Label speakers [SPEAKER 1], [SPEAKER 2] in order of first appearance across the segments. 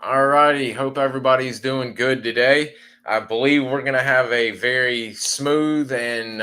[SPEAKER 1] All righty. Hope everybody's doing good today. I believe we're going to have a very smooth and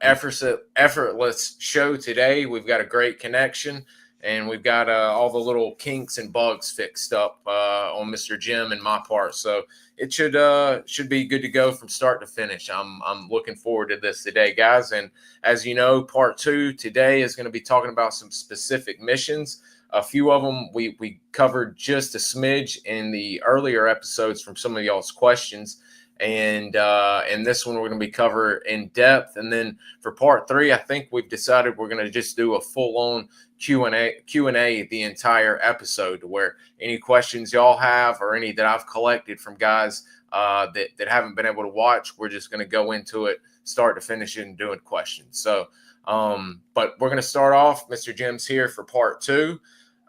[SPEAKER 1] effortless show today. We've got a great connection, and we've got all the little kinks and bugs fixed up on Mr. Jim and my part. So it should be good to go from start to finish. I'm looking forward to this today, guys. And as you know, part 2 today is going to be talking about some specific missions. A few of them we covered just a smidge in the earlier episodes from some of y'all's questions, and this one we're going to be covered in depth. And then for part 3, I think we've decided we're going to just do a full-on Q&A the entire episode, to where any questions y'all have or any that I've collected from guys that haven't been able to watch, we're just going to go into it start to finish and doing questions. So but we're going to start off. Mr. Jim's here for part 2.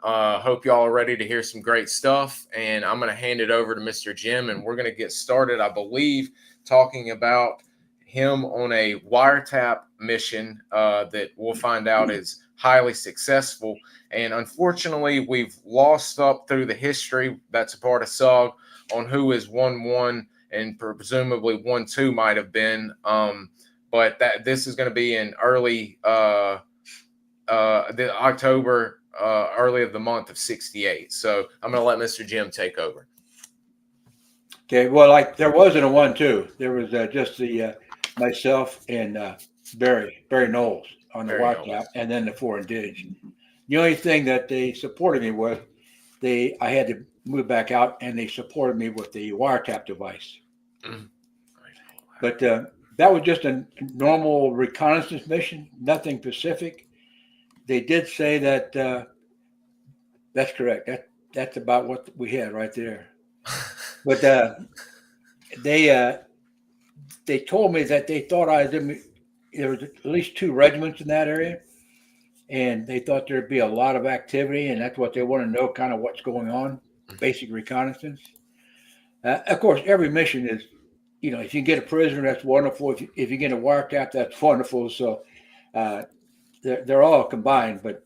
[SPEAKER 1] Hope y'all are ready to hear some great stuff, and I'm going to hand it over to Mr. Jim, and we're going to get started, I believe, talking about him on a wiretap mission that we'll find out is highly successful. And unfortunately, we've lost up through the history that's a part of SOG on who is 1-1 and presumably 1-2 might have been. But this is going to be in early the October, early of the month of 68. So I'm going to let Mr. Jim take over.
[SPEAKER 2] Okay, well, there wasn't a 1-2. There was just the myself and Barry Knowles on the wiretap, and then the 4 Indige. The only thing that they supported me with, I had to move back out, and they supported me with the wiretap device. Mm-hmm. But that was just a normal reconnaissance mission, nothing specific. They did say that that's correct. That's about what we had right there. But they told me that they thought there was at least 2 regiments in that area, and they thought there'd be a lot of activity, and that's what they want to know, kind of what's going on, basic reconnaissance. Of course, every mission is, if you get a prisoner, that's wonderful. If you get a wiretap, that's wonderful. So they're all combined, but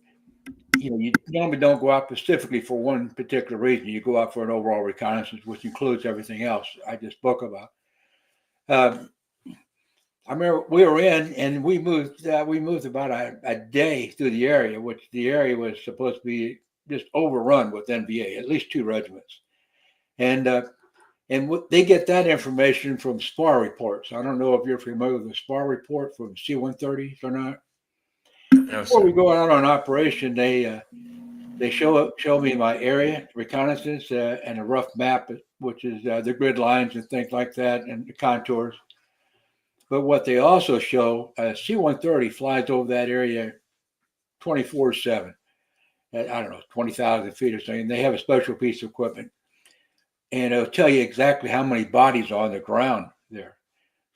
[SPEAKER 2] you normally don't go out specifically for one particular reason. You go out for an overall reconnaissance, which includes everything else I just spoke about. I remember we were in, and we moved about a day through the area, which the area was supposed to be just overrun with NVA, at least 2 regiments, and they get that information from SPAR reports. I don't know if you're familiar with the SPAR report from C-130s or not. No, before we go out on operation, they show me my area, reconnaissance, and a rough map, which is the grid lines and things like that, and the contours. But what they also show, C-130 flies over that area 24/7. I don't know, 20,000 feet or something. They have a special piece of equipment, and it'll tell you exactly how many bodies are on the ground there.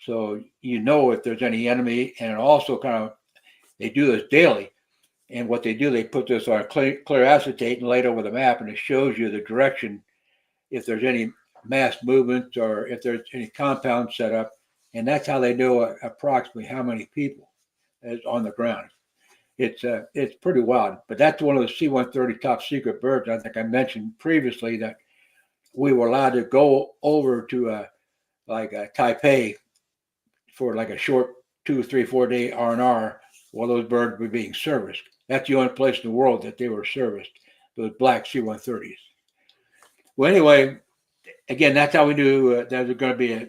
[SPEAKER 2] So if there's any enemy, and also they do this daily. And what they do, they put this on clear acetate and lay it over the map, and it shows you the direction, if there's any mass movement or if there's any compound set up. And that's how they know approximately how many people is on the ground. It's pretty wild. But that's one of the C-130 top secret birds. I think I mentioned previously that we were allowed to go over to Taipei for like a short 2, 3, 4 day R&R while those birds were being serviced. That's the only place in the world that they were serviced, those black C-130s. Well, anyway, again, that's how we knew that was going to be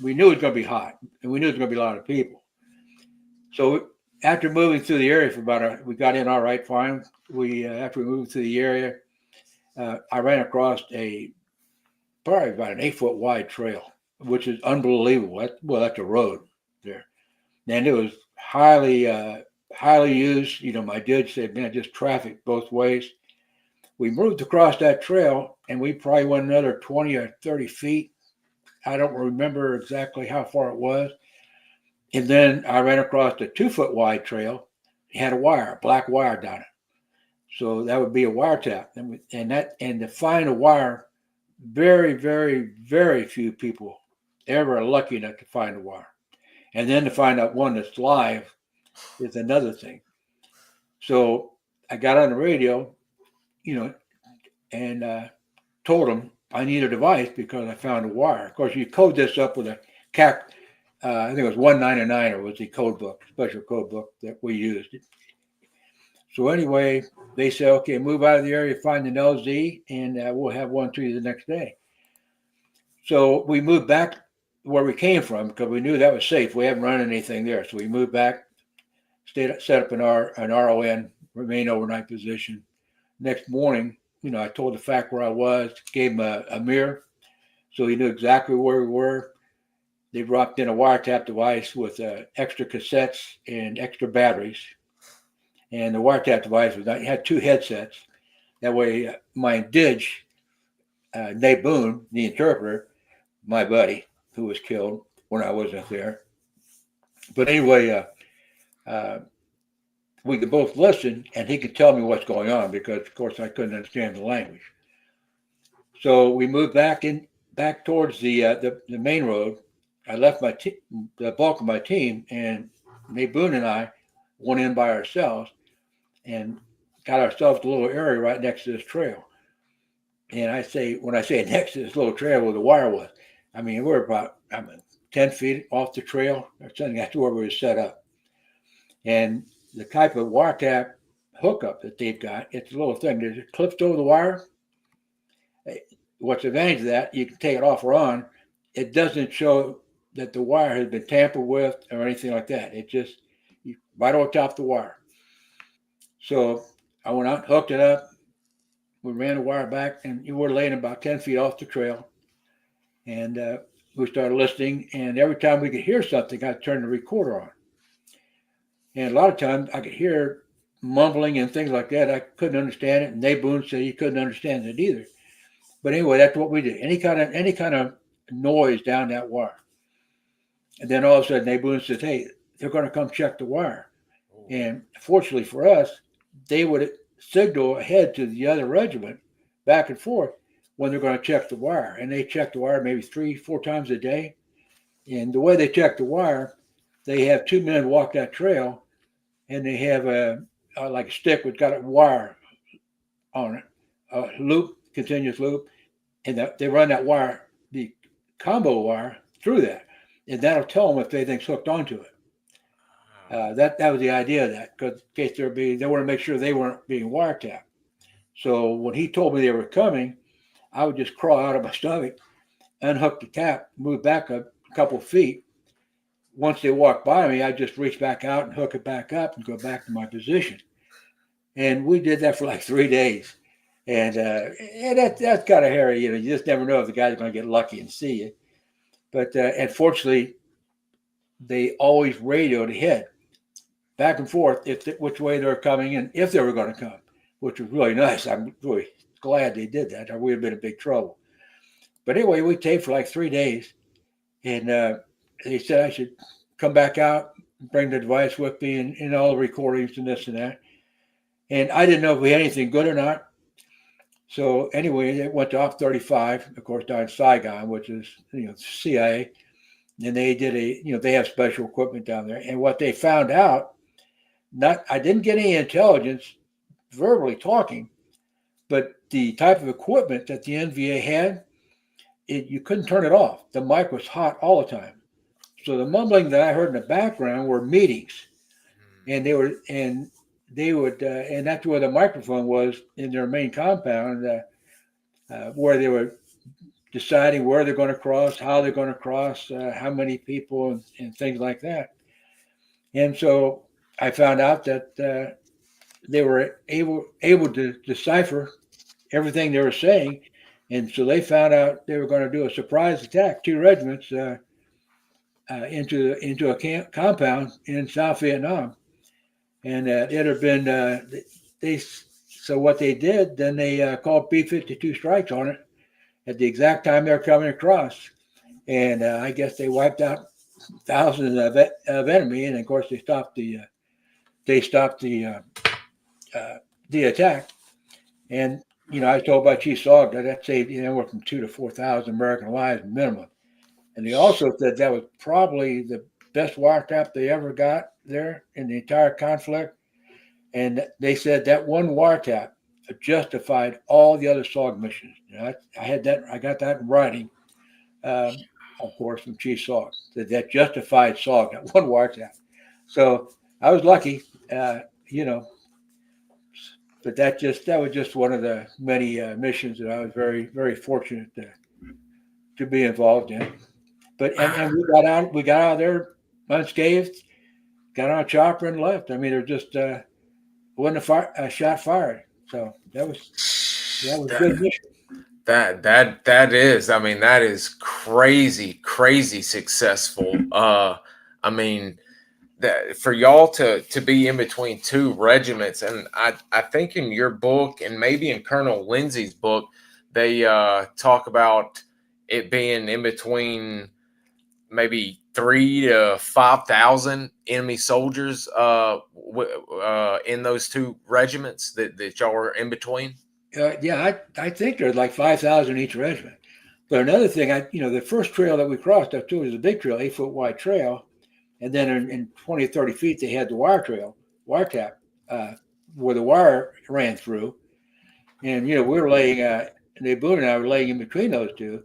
[SPEAKER 2] we knew it was going to be hot, and we knew there was going to be a lot of people. So after moving through the area we got in all right, fine. After we moved through the area, I ran across probably about an 8-foot wide trail, which is unbelievable. That's a road there. And it was highly used. My judge said, man, just traffic both ways. We moved across that trail, and we probably went another 20 or 30 feet. I don't remember exactly how far it was. And then I ran across a 2-foot wide trail. It had a black wire down it. So that would be a wiretap. And to find a wire, very, very, very few people ever are lucky enough to find a wire. And then to find out one that's live is another thing. So I got on the radio, and told them I need a device because I found a wire. Of course, you code this up with a CAC, I think it was 199 or was the code book, special code book that we used. So anyway, they said, okay, move out of the area, find an LZ, and we'll have one to you the next day. So we moved back where we came from because we knew that was safe. We haven't run anything there. So we moved back, set up an RON, remain overnight position. Next morning, I told the fact where I was, gave him a mirror, so he knew exactly where we were. They dropped in a wiretap device with extra cassettes and extra batteries. And the wiretap device had 2 headsets. That way, my dig, Nay Boon, the interpreter, my buddy, who was killed when I wasn't there. But anyway, we could both listen, and he could tell me what's going on because, of course, I couldn't understand the language. So we moved back towards the main road. I left the bulk of my team, and Nay Boon and I went in by ourselves and got ourselves a little area right next to this trail. And when I say next to this little trail where the wire was, I mean, we're about 10 feet off the trail or something. That's where we were set up. And the type of wiretap hookup that they've got, it's a little thing that it clips over the wire. What's the advantage of that? You can take it off or on. It doesn't show that the wire has been tampered with or anything like that. It just right on top of the wire. So I went out, hooked it up. We ran the wire back, and we were laying about 10 feet off the trail. And we started listening, and every time we could hear something, I'd turn the recorder on. And a lot of times I could hear mumbling and things like that. I couldn't understand it, and Nay Boon said he couldn't understand it either. But anyway, that's what we did. Any kind of noise down that wire. And then all of a sudden, Nay Boon says, hey, they're going to come check the wire. And fortunately for us, they would signal ahead to the other regiment back and forth when they're going to check the wire. And they check the wire maybe 3-4 times a day. And the way they check the wire, they have 2 men walk that trail, and they have like a stick with got a wire on it, a loop, continuous loop, and they run that wire, the combo wire, through that, and that'll tell them if anything's hooked onto it. That was the idea of that, because in case they want to make sure they weren't being wiretapped. So when he told me they were coming, I would just crawl out of my stomach, unhook the tap, move back a couple feet. Once they walked by me, I'd just reach back out and hook it back up and go back to my position. And we did that for like 3 days. And that's kind of hairy. You just never know if the guy's going to get lucky and see you. But unfortunately, they always radioed ahead, back and forth, which way they're coming and if they were going to come, which was really nice. I'm really glad they did that, or we'd have been in big trouble. But anyway, we taped for like 3 days, and they said I should come back out, bring the device with me, and all the recordings and this and that. And I didn't know if we had anything good or not. So anyway, it went to Op 35, of course, down in Saigon, which is CIA. And they did they have special equipment down there. And what they found out, I didn't get any intelligence verbally talking, but the type of equipment that the NVA had, you couldn't turn it off. The mic was hot all the time. So the mumbling that I heard in the background were meetings, and they would, and that's where the microphone was in their main compound, where they were deciding where they're going to cross, how they're going to cross, how many people, and things like that. And so I found out that they were able to decipher everything they were saying, and so they found out they were going to do a surprise attack, 2 regiments into a compound in South Vietnam, and it had been So what they did, then they called Pt.2 strikes on it at the exact time they're coming across, and I guess they wiped out thousands of enemy, and of course they stopped the attack. And I was told by Chief Auger that saved anywhere from 2,000 to 4,000 American lives minimum. And they also said that was probably the best wiretap they ever got there in the entire conflict. And they said that one wiretap justified all the other SOG missions. I got that in writing, of course, from Chief SOG, that justified SOG, that one wiretap. So I was lucky, but that was just one of the many missions that I was very, very fortunate to be involved in. But and we got out of there unscathed, got on a chopper and left. I mean, there just wasn't a shot fired. So that was a good mission.
[SPEAKER 1] That is, I mean, that is crazy successful. I mean, that for y'all to be in between two regiments, and I think in your book and maybe in Colonel Lindsay's book, they talk about it being in between maybe 3,000 to 5,000 enemy soldiers in those two regiments that y'all were in between.
[SPEAKER 2] I think there's like 5,000 each regiment. But another thing, the first trail that we crossed up to was a big trail, 8-foot wide trail. And then in 20 or 30 feet, they had the wiretap, where the wire ran through. And, we were laying, Nay Boon and I were laying in between those two.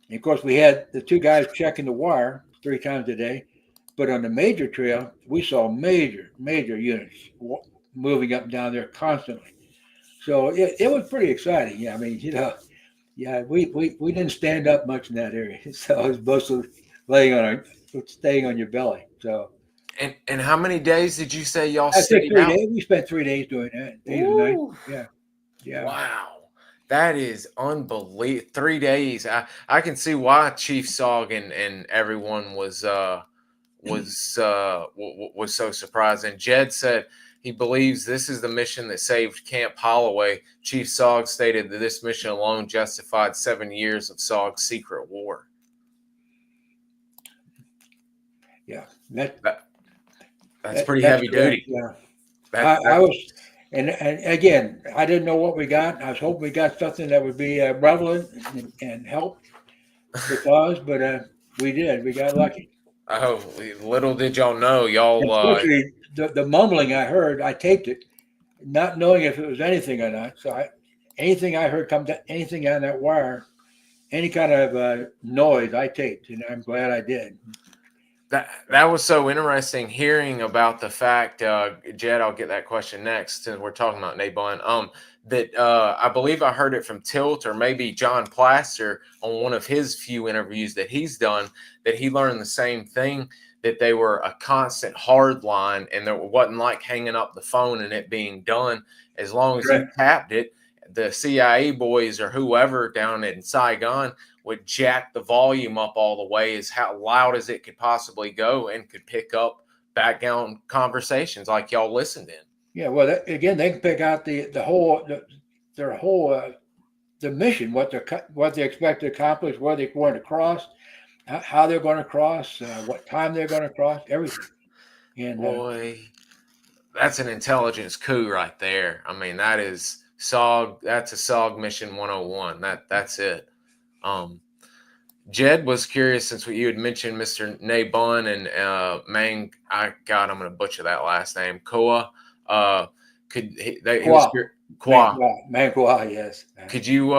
[SPEAKER 2] And of course, we had the two guys checking the wire 3 times a day. But on the major trail, we saw major units moving up and down there constantly. So it was pretty exciting. Yeah, I mean, we didn't stand up much in that area. So it was mostly staying on your belly. So.
[SPEAKER 1] And how many days did you say y'all stayed
[SPEAKER 2] out?
[SPEAKER 1] 3 days.
[SPEAKER 2] We spent 3 days doing that. Days and nights. Yeah.
[SPEAKER 1] Wow. That is unbelievable. 3 days. I can see why Chief SOG and everyone was so surprised. And Jed said he believes this is the mission that saved Camp Holloway. Chief SOG stated that this mission alone justified 7 years of SOG's secret war.
[SPEAKER 2] Yeah,
[SPEAKER 1] that's pretty heavy duty.
[SPEAKER 2] Yeah, I was, and again, I didn't know what we got. I was hoping we got something that would be relevant and help the cause, but we did. We got lucky.
[SPEAKER 1] Oh, little did y'all know, y'all.
[SPEAKER 2] Especially the mumbling I heard, I taped it, not knowing if it was anything or not. So anything I heard anything on that wire, any kind of noise, I taped, and I'm glad I did.
[SPEAKER 1] That was so interesting hearing about the fact, Jed, I'll get that question next, since we're talking about Nay Boon, that I believe I heard it from Tilt or maybe John Plaster on one of his few interviews that he's done, that he learned the same thing, that they were a constant hard line, and there wasn't like hanging up the phone and it being done. As long as you tapped it, the CIA boys or whoever down in Saigon would jack the volume up all the way as how loud as it could possibly go, and could pick up background conversations like y'all listened in.
[SPEAKER 2] Yeah, well, again, they can pick out the mission, what they expect to accomplish, where they're going to cross, how they're going to cross, what time they're going to cross, everything. And
[SPEAKER 1] boy, that's an intelligence coup right there. I mean, that is SOG. That's a SOG mission 101. That's it. Jed was curious, since you had mentioned Mr. Nay Boon and I'm going to butcher that last name. Koa.
[SPEAKER 2] Mangwa, yes.
[SPEAKER 1] Could you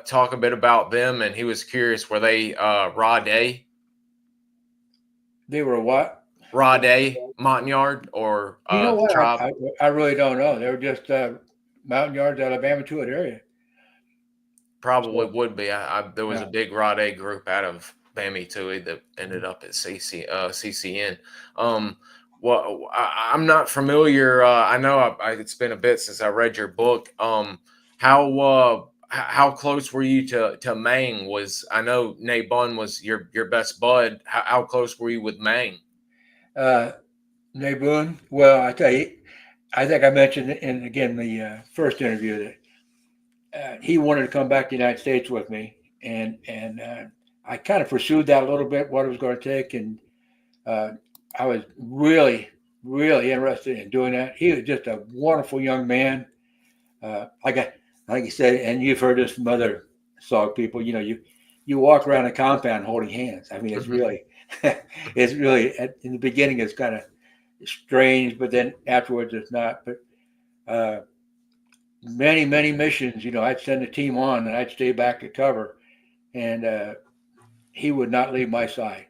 [SPEAKER 1] talk a bit about them? And he was curious, were they Rade?
[SPEAKER 2] They were what?
[SPEAKER 1] Rade, Montagnard, or tribe?
[SPEAKER 2] I really don't know. They were just Montagnards, Alabama, to an area.
[SPEAKER 1] Probably would be. There was a big Rade group out of Bami-Tooie that ended up at CCN. Well, I'm not familiar. I know it's been a bit since I read your book. How close were you to Mang? I know Nay Boon was your best bud. How close were you with Mang?
[SPEAKER 2] Nay Boon. Well, I tell you, I think I mentioned in the first interview that he wanted to come back to the United States with me, and I kind of pursued that a little bit, what it was going to take, and I was really interested in doing that. He was just a wonderful young man. Like you said, and you've heard this from other SOG people. You walk around a compound holding hands. I mean, it's really, in the beginning it's kind of strange, but then afterwards it's not. But many, many missions. I'd send a team on and I'd stay back to cover, and he would not leave my side.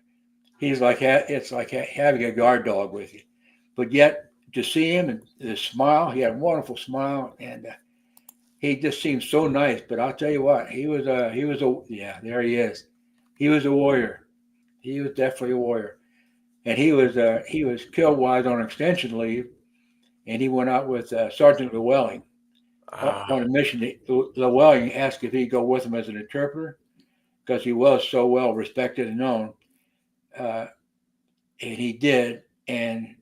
[SPEAKER 2] He's like, it's like having a guard dog with you. But yet, to see him and his smile, he had a wonderful smile, and he just seemed so nice. But I'll tell you what, yeah, there he is. He was a warrior. He was definitely a warrior. And he was killed while I was on extension leave, and he went out with Sergeant Llewellyn on a mission. Llewellyn asked if he'd go with him as an interpreter because he was so well respected and known. And he did. And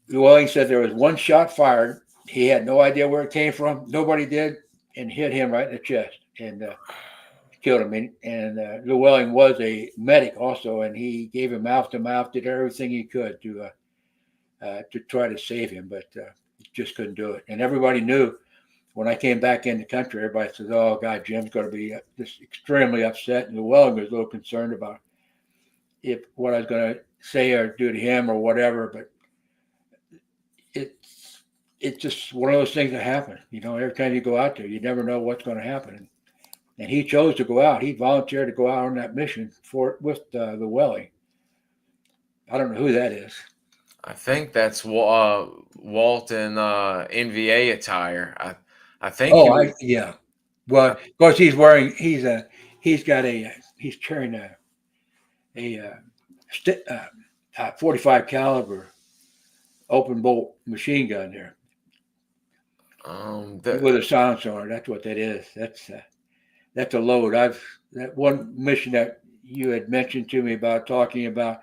[SPEAKER 2] Llewellyn said there was one shot fired. He had no idea where it came from. Nobody did, and hit him right in the chest and killed him. And Llewellyn was a medic also, and he gave him mouth to mouth, did everything he could to try to save him, but he just couldn't do it. And everybody knew when I came back in the country, everybody says, "Oh God, Jim's going to be just extremely upset." And Llewellyn was a little concerned about what I was going to say or do to him or whatever, but it's just one of those things that happen. Every time you go out there, you never know what's going to happen. And he chose to go out. He volunteered to go out on that mission with Llewellyn. I don't know who that is.
[SPEAKER 1] I think that's Walt in NVA attire. I think.
[SPEAKER 2] Oh, yeah. Well, of course, he's carrying a 45 caliber open bolt machine gun there. With a silencer on it. That's what that is. That's a load. That one mission that you had mentioned to me about talking about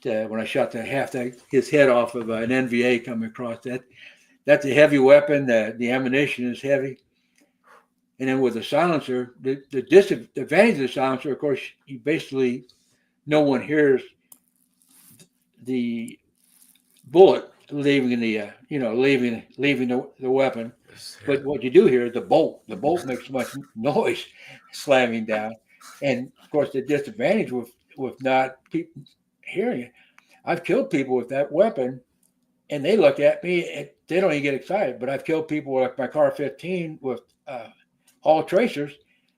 [SPEAKER 2] when I shot his head off of an NVA coming across that's a heavy weapon. The ammunition is heavy. And then with the silencer, the disadvantage of the silencer, of course, no one hears the bullet leaving the weapon. But what you do hear is the bolt. The bolt makes so much noise slamming down. And of course, the disadvantage with not people hearing it, I've killed people with that weapon, and they look at me and they don't even get excited. But I've killed people with my CAR-15 with all tracers,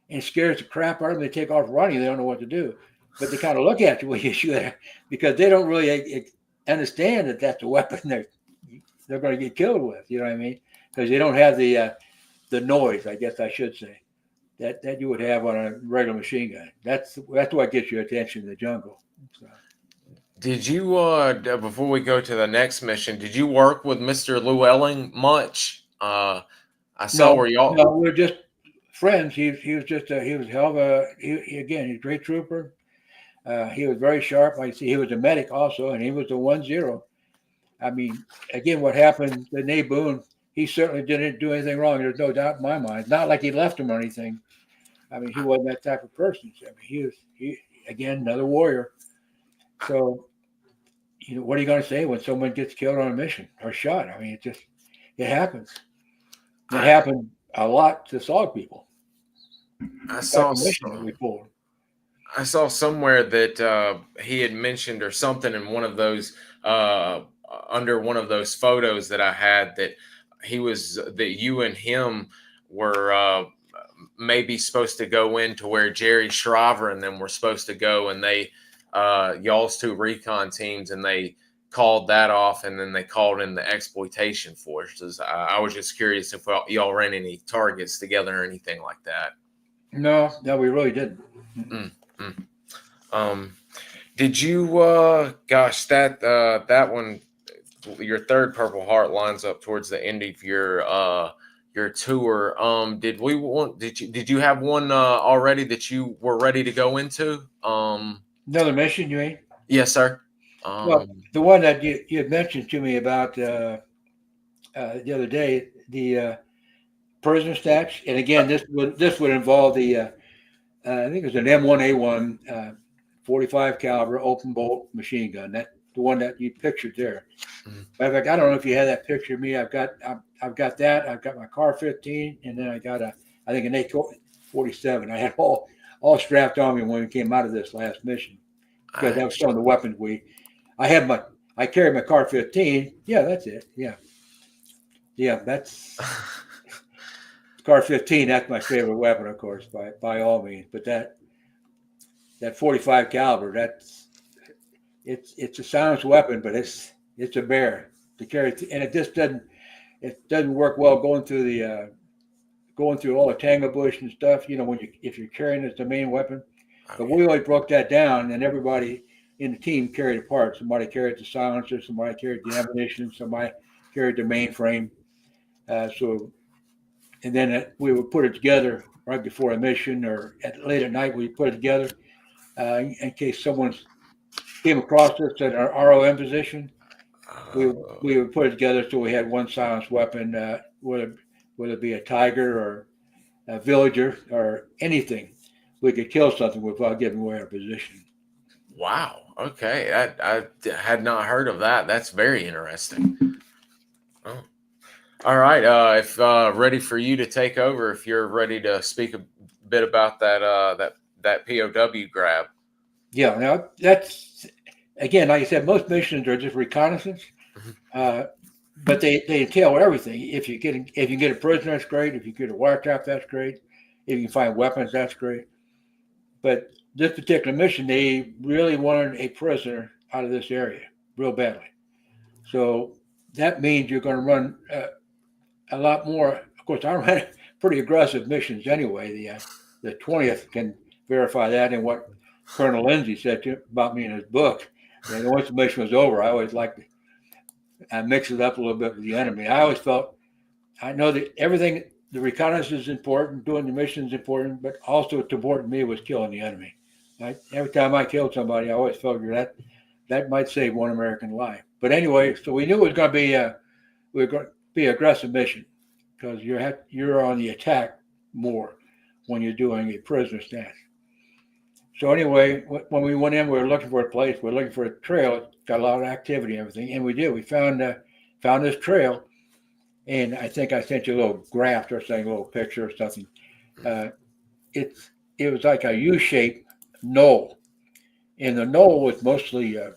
[SPEAKER 2] and it scares the crap out of them. They take off running. They don't know what to do. But they kind of look at you when you shoot it because they don't really understand that that's a weapon they're going to get killed with. You know what I mean? Because they don't have the noise, I guess I should say, that you would have on a regular machine gun. That's what gets your attention in the jungle. So.
[SPEAKER 1] Did you, before we go to the next mission, did you work with Mr. Llewellyn much? I saw where y'all.
[SPEAKER 2] No, we're just friends. He was a hell of he's a great trooper. He was very sharp. Like I see, he was a medic also, and he was a 1-0. I mean, again, what happened to Nay Boon, he certainly didn't do anything wrong. There's no doubt in my mind. Not like he left him or anything. I mean, he wasn't that type of person. I mean, he again, another warrior. So, what are you going to say when someone gets killed on a mission or shot? I mean, it happens. It happened a lot to SOG people.
[SPEAKER 1] I saw somewhere that he had mentioned or something in one of those under one of those photos that I had that you and him were maybe supposed to go into where Jerry Shriver and them were supposed to go, and they y'all's two recon teams, and they called that off, and then they called in the exploitation forces. I was just curious if y'all ran any targets together or anything like that.
[SPEAKER 2] No, we really didn't.
[SPEAKER 1] Did you? Gosh, that one, your third Purple Heart lines up towards the end of your tour. Did you have one already that you were ready to go into?
[SPEAKER 2] Another mission, you mean?
[SPEAKER 1] Yes, sir.
[SPEAKER 2] Well, the one that you had mentioned to me about the other day, the prisoner snatch, and again, this would involve the I think it was an M1A1 45 caliber open bolt machine gun. That the one that you pictured there. Mm-hmm. In fact, I don't know if you had that picture of me. I've got that. I've got my CAR-15, and then I got I think an AK-47. I had all strapped on me when we came out of this last mission because that was some of the weapons I carried my CAR-15. Yeah, that's it. Yeah, that's Car 15, that's my favorite weapon, of course, by all means. But that 45 caliber, it's a silenced weapon, but it's a bear to carry, and it just doesn't work well going through all the tangle bush and stuff. If you're carrying it as the main weapon. But we always broke that down, and everybody in the team carried a part. Somebody carried the silencer, somebody carried the ammunition, somebody carried the mainframe. And then we would put it together right before a mission or late at night. We put it together in case someone came across us at our ROM position. We would put it together so we had one silenced weapon, whether it be a tiger or a villager or anything. We could kill something without giving away our position.
[SPEAKER 1] Wow. Okay. I had not heard of that. That's very interesting. Oh. All right. If ready for you to take over, if you're ready to speak a bit about that POW grab. Yeah.
[SPEAKER 2] Now that's, again, like I said, most missions are just reconnaissance, but they entail everything. If you get a prisoner, that's great. If you get a wiretap, that's great. If you can find weapons, that's great. But this particular mission, they really wanted a prisoner out of this area real badly. So that means you're going to run a lot more. Of course, I ran pretty aggressive missions anyway. The 20th can verify that, and what Colonel Lindsay said about me in his book. And once the mission was over, I always liked to mix it up a little bit with the enemy. I always felt, I know that everything, the reconnaissance is important, doing the mission is important, but also what's important to me was killing the enemy. Every time I killed somebody, I always felt that might save one American life. But anyway, so we knew it was going to be an aggressive mission because you're on the attack more when you're doing a prisoner snatch. So anyway, when we went in, we were looking for a place. We were looking for a trail. It's got a lot of activity and everything, and we did. We found this trail. And I think I sent you a little graph or something, a little picture or something. It was like a U-shaped knoll, and the knoll was mostly a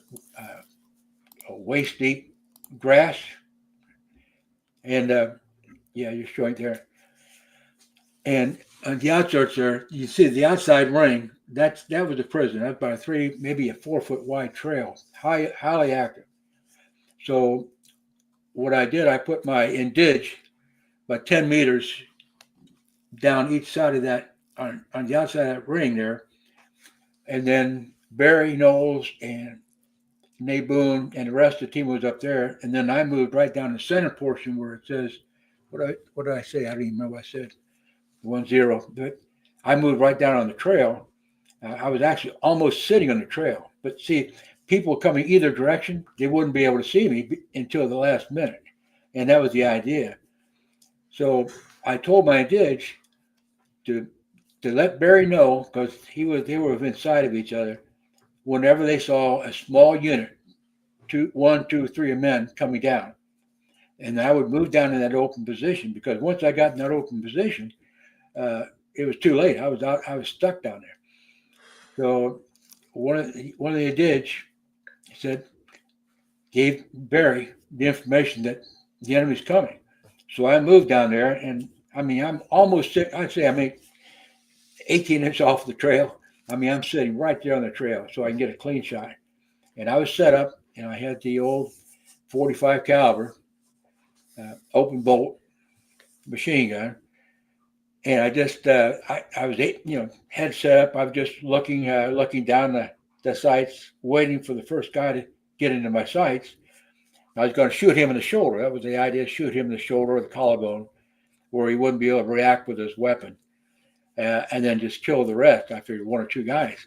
[SPEAKER 2] waist-deep grass. And you're showing there. And on the outskirts there, you see the outside ring. That was a prison. That's about maybe a 4-foot wide trail, highly active. So what I did, I put my indige about 10 meters down each side of that, on the outside of that ring there. And then Barry, Knowles, and Nay Boon, and the rest of the team was up there. And then I moved right down the center portion where it says, what did I say? I don't even remember what I said. 1-0. But I moved right down on the trail. I was actually almost sitting on the trail. But see, people coming either direction, they wouldn't be able to see me until the last minute. And that was the idea. So I told my indige to let Barry know, because they were within sight of each other, whenever they saw a small unit, 1, 2, 3 men coming down. And I would move down in that open position, because once I got in that open position, it was too late. I was stuck down there. So one of the indige gave Barry the information that the enemy's coming. So I moved down there, and I'm almost sick. I'd say I'm 18 inches off the trail. I'm sitting right there on the trail so I can get a clean shot. And I was set up, and I had the old 45 caliber open bolt machine gun. And I just, I was, head set up. I was just looking down the sights, waiting for the first guy to get into my sights. I was going to shoot him in the shoulder. That was the idea, shoot him in the shoulder or the collarbone, where he wouldn't be able to react with his weapon. And then just kill the rest. I figured 1 or 2 guys.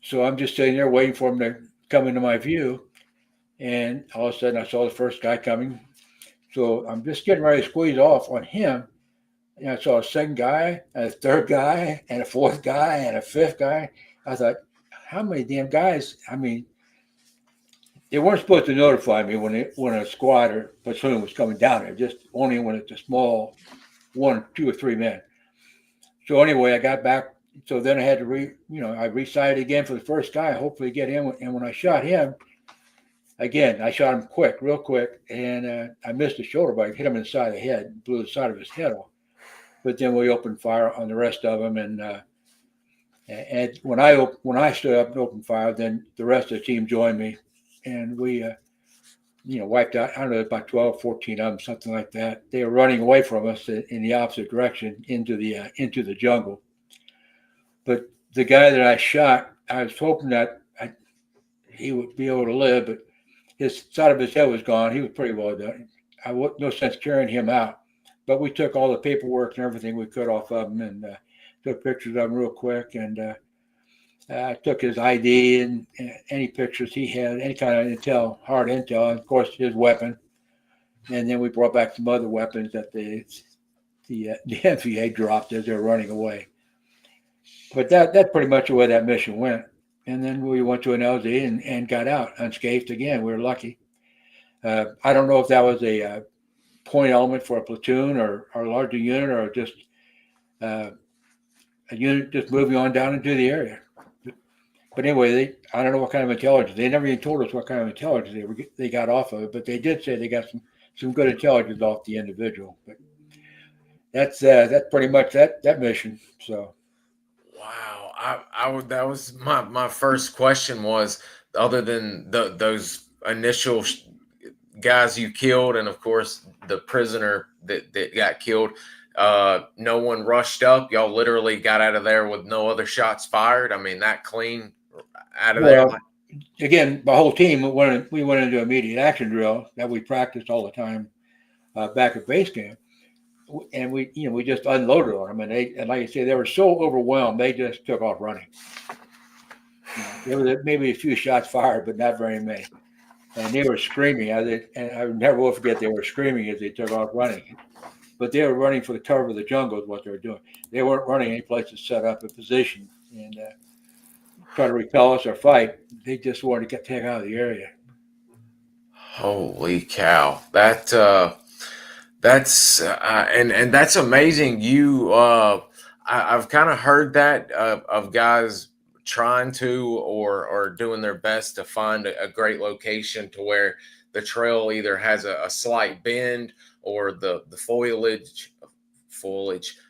[SPEAKER 2] So I'm just sitting there waiting for him to come into my view. And all of a sudden I saw the first guy coming. So I'm just getting ready to squeeze off on him. And I saw a second guy, and a third guy, and a fourth guy, and a fifth guy. I thought, how many damn guys? They weren't supposed to notify me when a squad or platoon was coming down there, just only when it's a small 1, 2, or 3 men. So anyway, I got back. So then I had to I resighted again for the first guy, hopefully get him. And when I shot him, again, I shot him real quick, and I missed the shoulder, but I hit him in the side of the head, blew the side of his head off. but then we opened fire on the rest of them. And when I stood up and opened fire, then the rest of the team joined me, and we wiped out, I don't know, about 12, 14 of them, something like that. They were running away from us in the opposite direction into the jungle. But the guy that I shot, I was hoping that he would be able to live, but his side of his head was gone. He was pretty well done. I would no sense carrying him out. But we took all the paperwork and everything we could off of him, and took pictures of him real quick, and I took his ID and any pictures he had, any kind of intel, hard intel, and of course his weapon. And then we brought back some other weapons that the MVA dropped as they were running away. But that's pretty much the way that mission went. And then we went to an LZ and got out unscathed again. We were lucky. I don't know if that was a point element for a platoon or a larger unit, or just a unit just moving on down into the area. But anyway, I don't know what kind of intelligence. They never even told us what kind of intelligence they got off of it, but they did say they got some good intelligence off the individual. But that's pretty much that mission. So,
[SPEAKER 1] wow, that was my first question was, other than those initial guys you killed, and of course the prisoner that got killed, no one rushed up. Y'all literally got out of there with no other shots fired. I mean, that clean out of there.
[SPEAKER 2] Again, the whole team we went into immediate action drill that we practiced all the time back at base camp, and we just unloaded on them, and like I say, they were so overwhelmed they just took off running. There was maybe a few shots fired, but not very many, and they were screaming and I never will forget, they were screaming as they took off running. But they were running for the cover of the jungle is what they were doing. They weren't running any place to set up a position and try to repel us or fight. They just wanted to take out of the area.
[SPEAKER 1] Holy cow! That's and that's amazing. I've kind of heard that of guys trying to or doing their best to find a great location to where the trail either has a slight bend or the foliage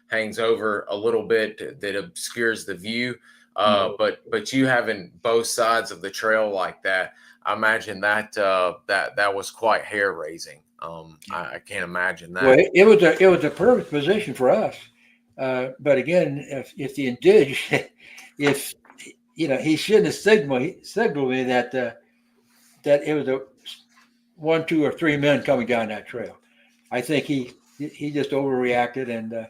[SPEAKER 1] hangs over a little bit that obscures the view. But you having both sides of the trail like that, I imagine that was quite hair raising. I can't imagine that.
[SPEAKER 2] Well, it was a perfect position for us. But again, if the indig, if he shouldn't have signaled me that it was a 1, 2, or 3 men coming down that trail. I think he just overreacted, and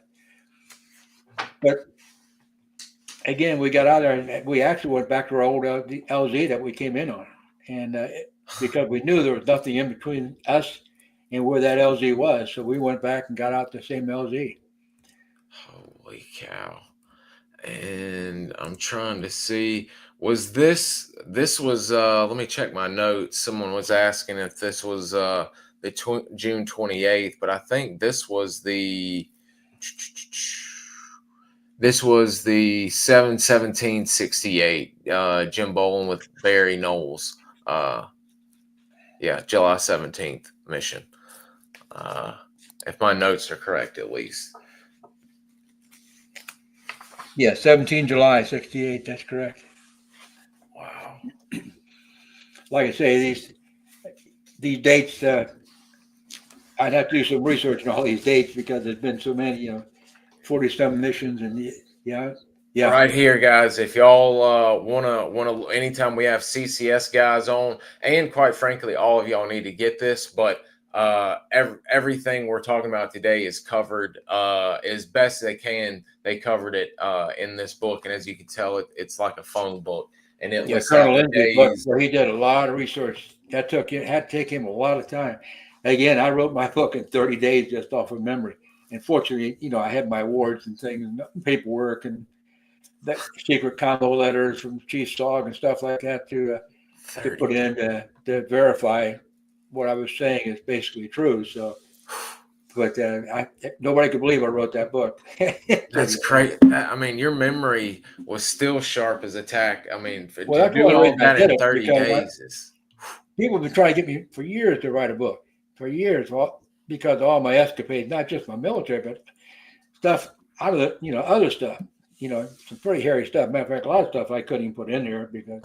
[SPEAKER 2] but again, we got out there and we actually went back to our old LZ that we came in on, and because we knew there was nothing in between us and where that LZ was, so we went back and got out the same LZ.
[SPEAKER 1] Holy cow! And I'm trying to see, was this was let me check my notes. Someone was asking if this was the June 28th, but I think this was the 7/17/68. Jim Bolen with Barry Knowles. Yeah, July 17th mission. If my notes are correct, at least.
[SPEAKER 2] Yeah, 17 July 68. That's correct.
[SPEAKER 1] Wow.
[SPEAKER 2] Like I say, these dates, I'd have to do some research on all these dates because there's been so many, 40-some missions, and yeah.
[SPEAKER 1] Right here, guys. If y'all wanna, anytime we have CCS guys on, and quite frankly, all of y'all need to get this, but everything we're talking about today is covered as best they can. They covered it in this book, and as you can tell, it's like a phone book, and it lists out the days.
[SPEAKER 2] Where he did a lot of research. That had to take him a lot of time. Again, I wrote my book in 30 days just off of memory. And fortunately, I had my awards and things, and paperwork, and that secret combo letters from Chief SOG and stuff like that to put in to verify what I was saying is basically true. So, but nobody could believe I wrote that book.
[SPEAKER 1] That's great. I mean, your memory was still sharp as a tack. I mean, to
[SPEAKER 2] that's
[SPEAKER 1] do all that in 30 days is.
[SPEAKER 2] People have been trying to get me for years to write a book. For years, because of all my escapades, not just my military, but stuff other stuff, some pretty hairy stuff. Matter of fact, a lot of stuff I couldn't even put in there because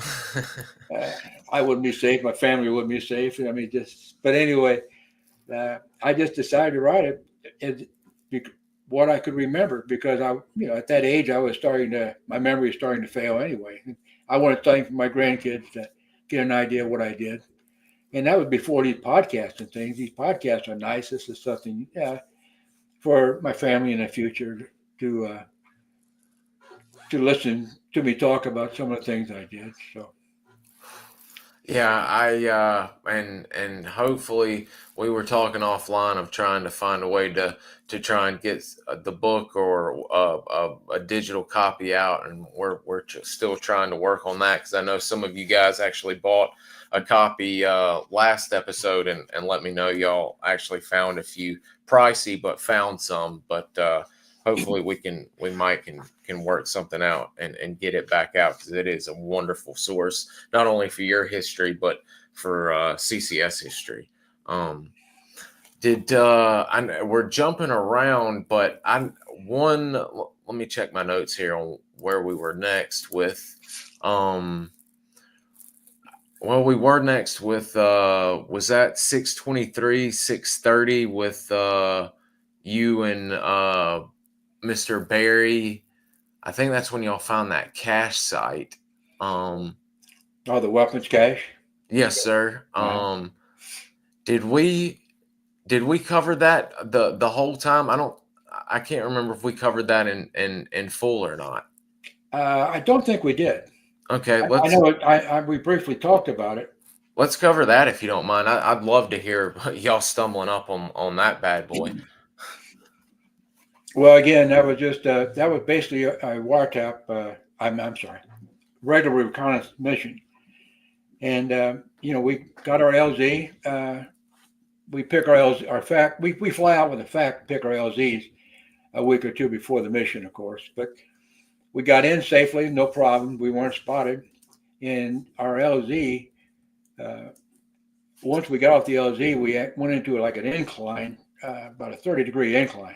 [SPEAKER 2] I wouldn't be safe. My family wouldn't be safe. I mean, but anyway, I just decided to write it what I could remember because at that age, my memory was starting to fail anyway. I wanted something for my grandkids to get an idea of what I did. And that was before these podcasts and things. These podcasts are nice. This is something for my family in the future to listen to me talk about some of the things I did. So.
[SPEAKER 1] Yeah, and hopefully we were talking offline of trying to find a way to try and get the book or a digital copy out, and we're still trying to work on that because I know some of you guys actually bought a copy last episode and let me know y'all actually found a few pricey but found some, but hopefully we might can work something out and get it back out because it is a wonderful source, not only for your history, but for CCS history. We're jumping around, but let me check my notes here on where we were next with, we were next with, was that 623, 630 with you and Mr. Barry? I think that's when y'all found that cache site.
[SPEAKER 2] The weapons cache?
[SPEAKER 1] Yes, sir. Did we cover that the whole time? I can't remember if we covered that in full or not.
[SPEAKER 2] I don't think we did.
[SPEAKER 1] Okay,
[SPEAKER 2] I know we briefly talked about it.
[SPEAKER 1] Let's cover that if you don't mind. I'd love to hear y'all stumbling up on that bad boy.
[SPEAKER 2] Well, again, that was basically a wiretap. I'm sorry, regular reconnaissance mission, and we got our LZ. We pick our LZ. We fly out with a FAC, pick our LZs a week or two before the mission, of course. But we got in safely, no problem. We weren't spotted, and our LZ. Once we got off the LZ, we went into like an incline, about a 30-degree incline.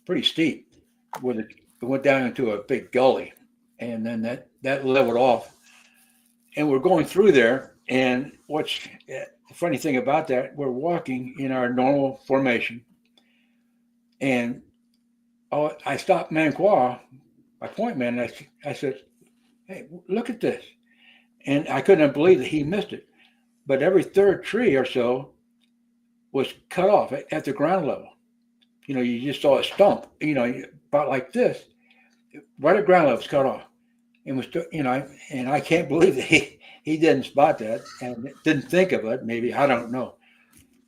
[SPEAKER 2] Pretty steep. It went down into a big gully, and then that leveled off. And we're going through there, and what's the funny thing about that, we're walking in our normal formation, and I stopped Manquois, my point man, and I said, "Hey, look at this," and I couldn't believe that he missed it. But every third tree or so was cut off at the ground level. You just saw a stump, about like this, right at ground level, was cut off. And and I can't believe that he didn't spot that and didn't think of it. Maybe, I don't know.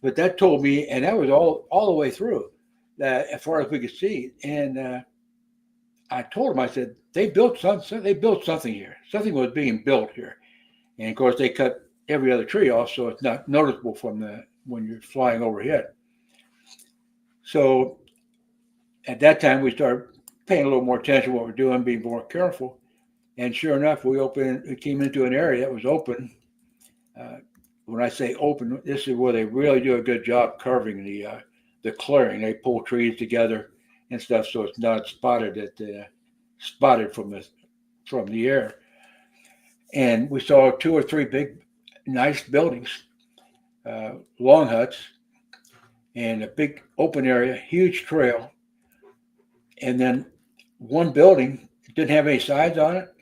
[SPEAKER 2] But that told me, and that was all the way through, that as far as we could see. And I told him, I said, they built something here. Something was being built here. And of course, they cut every other tree off, so it's not noticeable when you're flying overhead. So at that time, we started paying a little more attention to what we're doing, being more careful. And sure enough, we came into an area that was open. When I say open, this is where they really do a good job carving the clearing. They pull trees together and stuff, so it's not spotted from the air. And we saw 2 or 3 big, nice buildings, long huts, and a big open area, huge trail. And then one building didn't have any sides on it,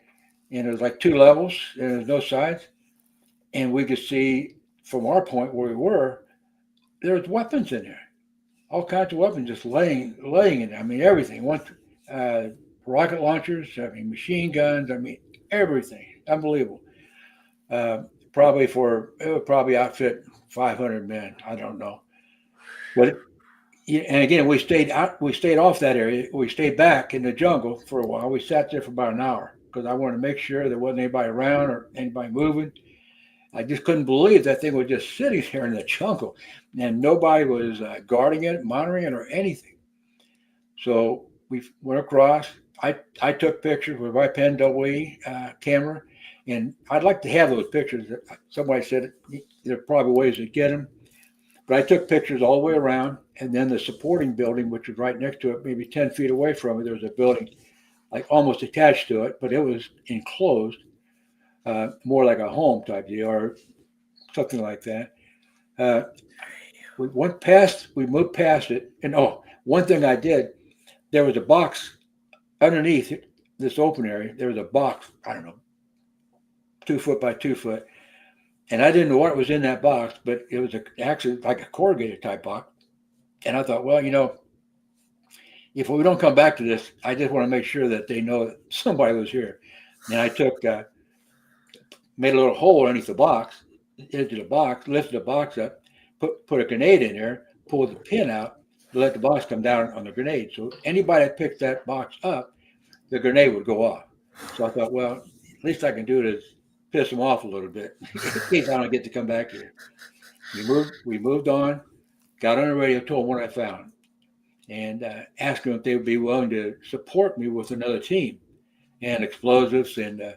[SPEAKER 2] and it was like 2 levels, and there was no sides. And we could see from our point where we were, there was weapons in there, all kinds of weapons just laying in there. I mean, everything. Rocket launchers, machine guns, everything. Unbelievable. It would probably outfit 500 men. I don't know. But and again, we stayed off that area. We stayed back in the jungle for a while. We sat there for about an hour because I wanted to make sure there wasn't anybody around or anybody moving. I just couldn't believe that thing was just sitting there in the jungle, and nobody was guarding it, monitoring it, or anything. So we went across. I took pictures with my Pen.2 camera, and I'd like to have those pictures. Somebody said there are probably ways to get them. But I took pictures all the way around, and then the supporting building, which was right next to it, maybe 10 feet away from it, there was a building like almost attached to it, but it was enclosed, more like a home type deal or something like that. We moved past it, and one thing I did, there was a box underneath this open area. There was a box, I don't know, 2 foot by 2 foot. And I didn't know what was in that box, but it was actually like a corrugated type box. And I thought, well, if we don't come back to this, I just want to make sure that they know that somebody was here. And I made a little hole underneath the box, into the box, lifted the box up, put a grenade in there, pulled the pin out, to let the box come down on the grenade. So anybody that picked that box up, the grenade would go off. So I thought, well, at least I can do it is piss them off a little bit in case I don't get to come back here. We moved on, got on the radio, told them what I found, and asked them if they would be willing to support me with another team and explosives and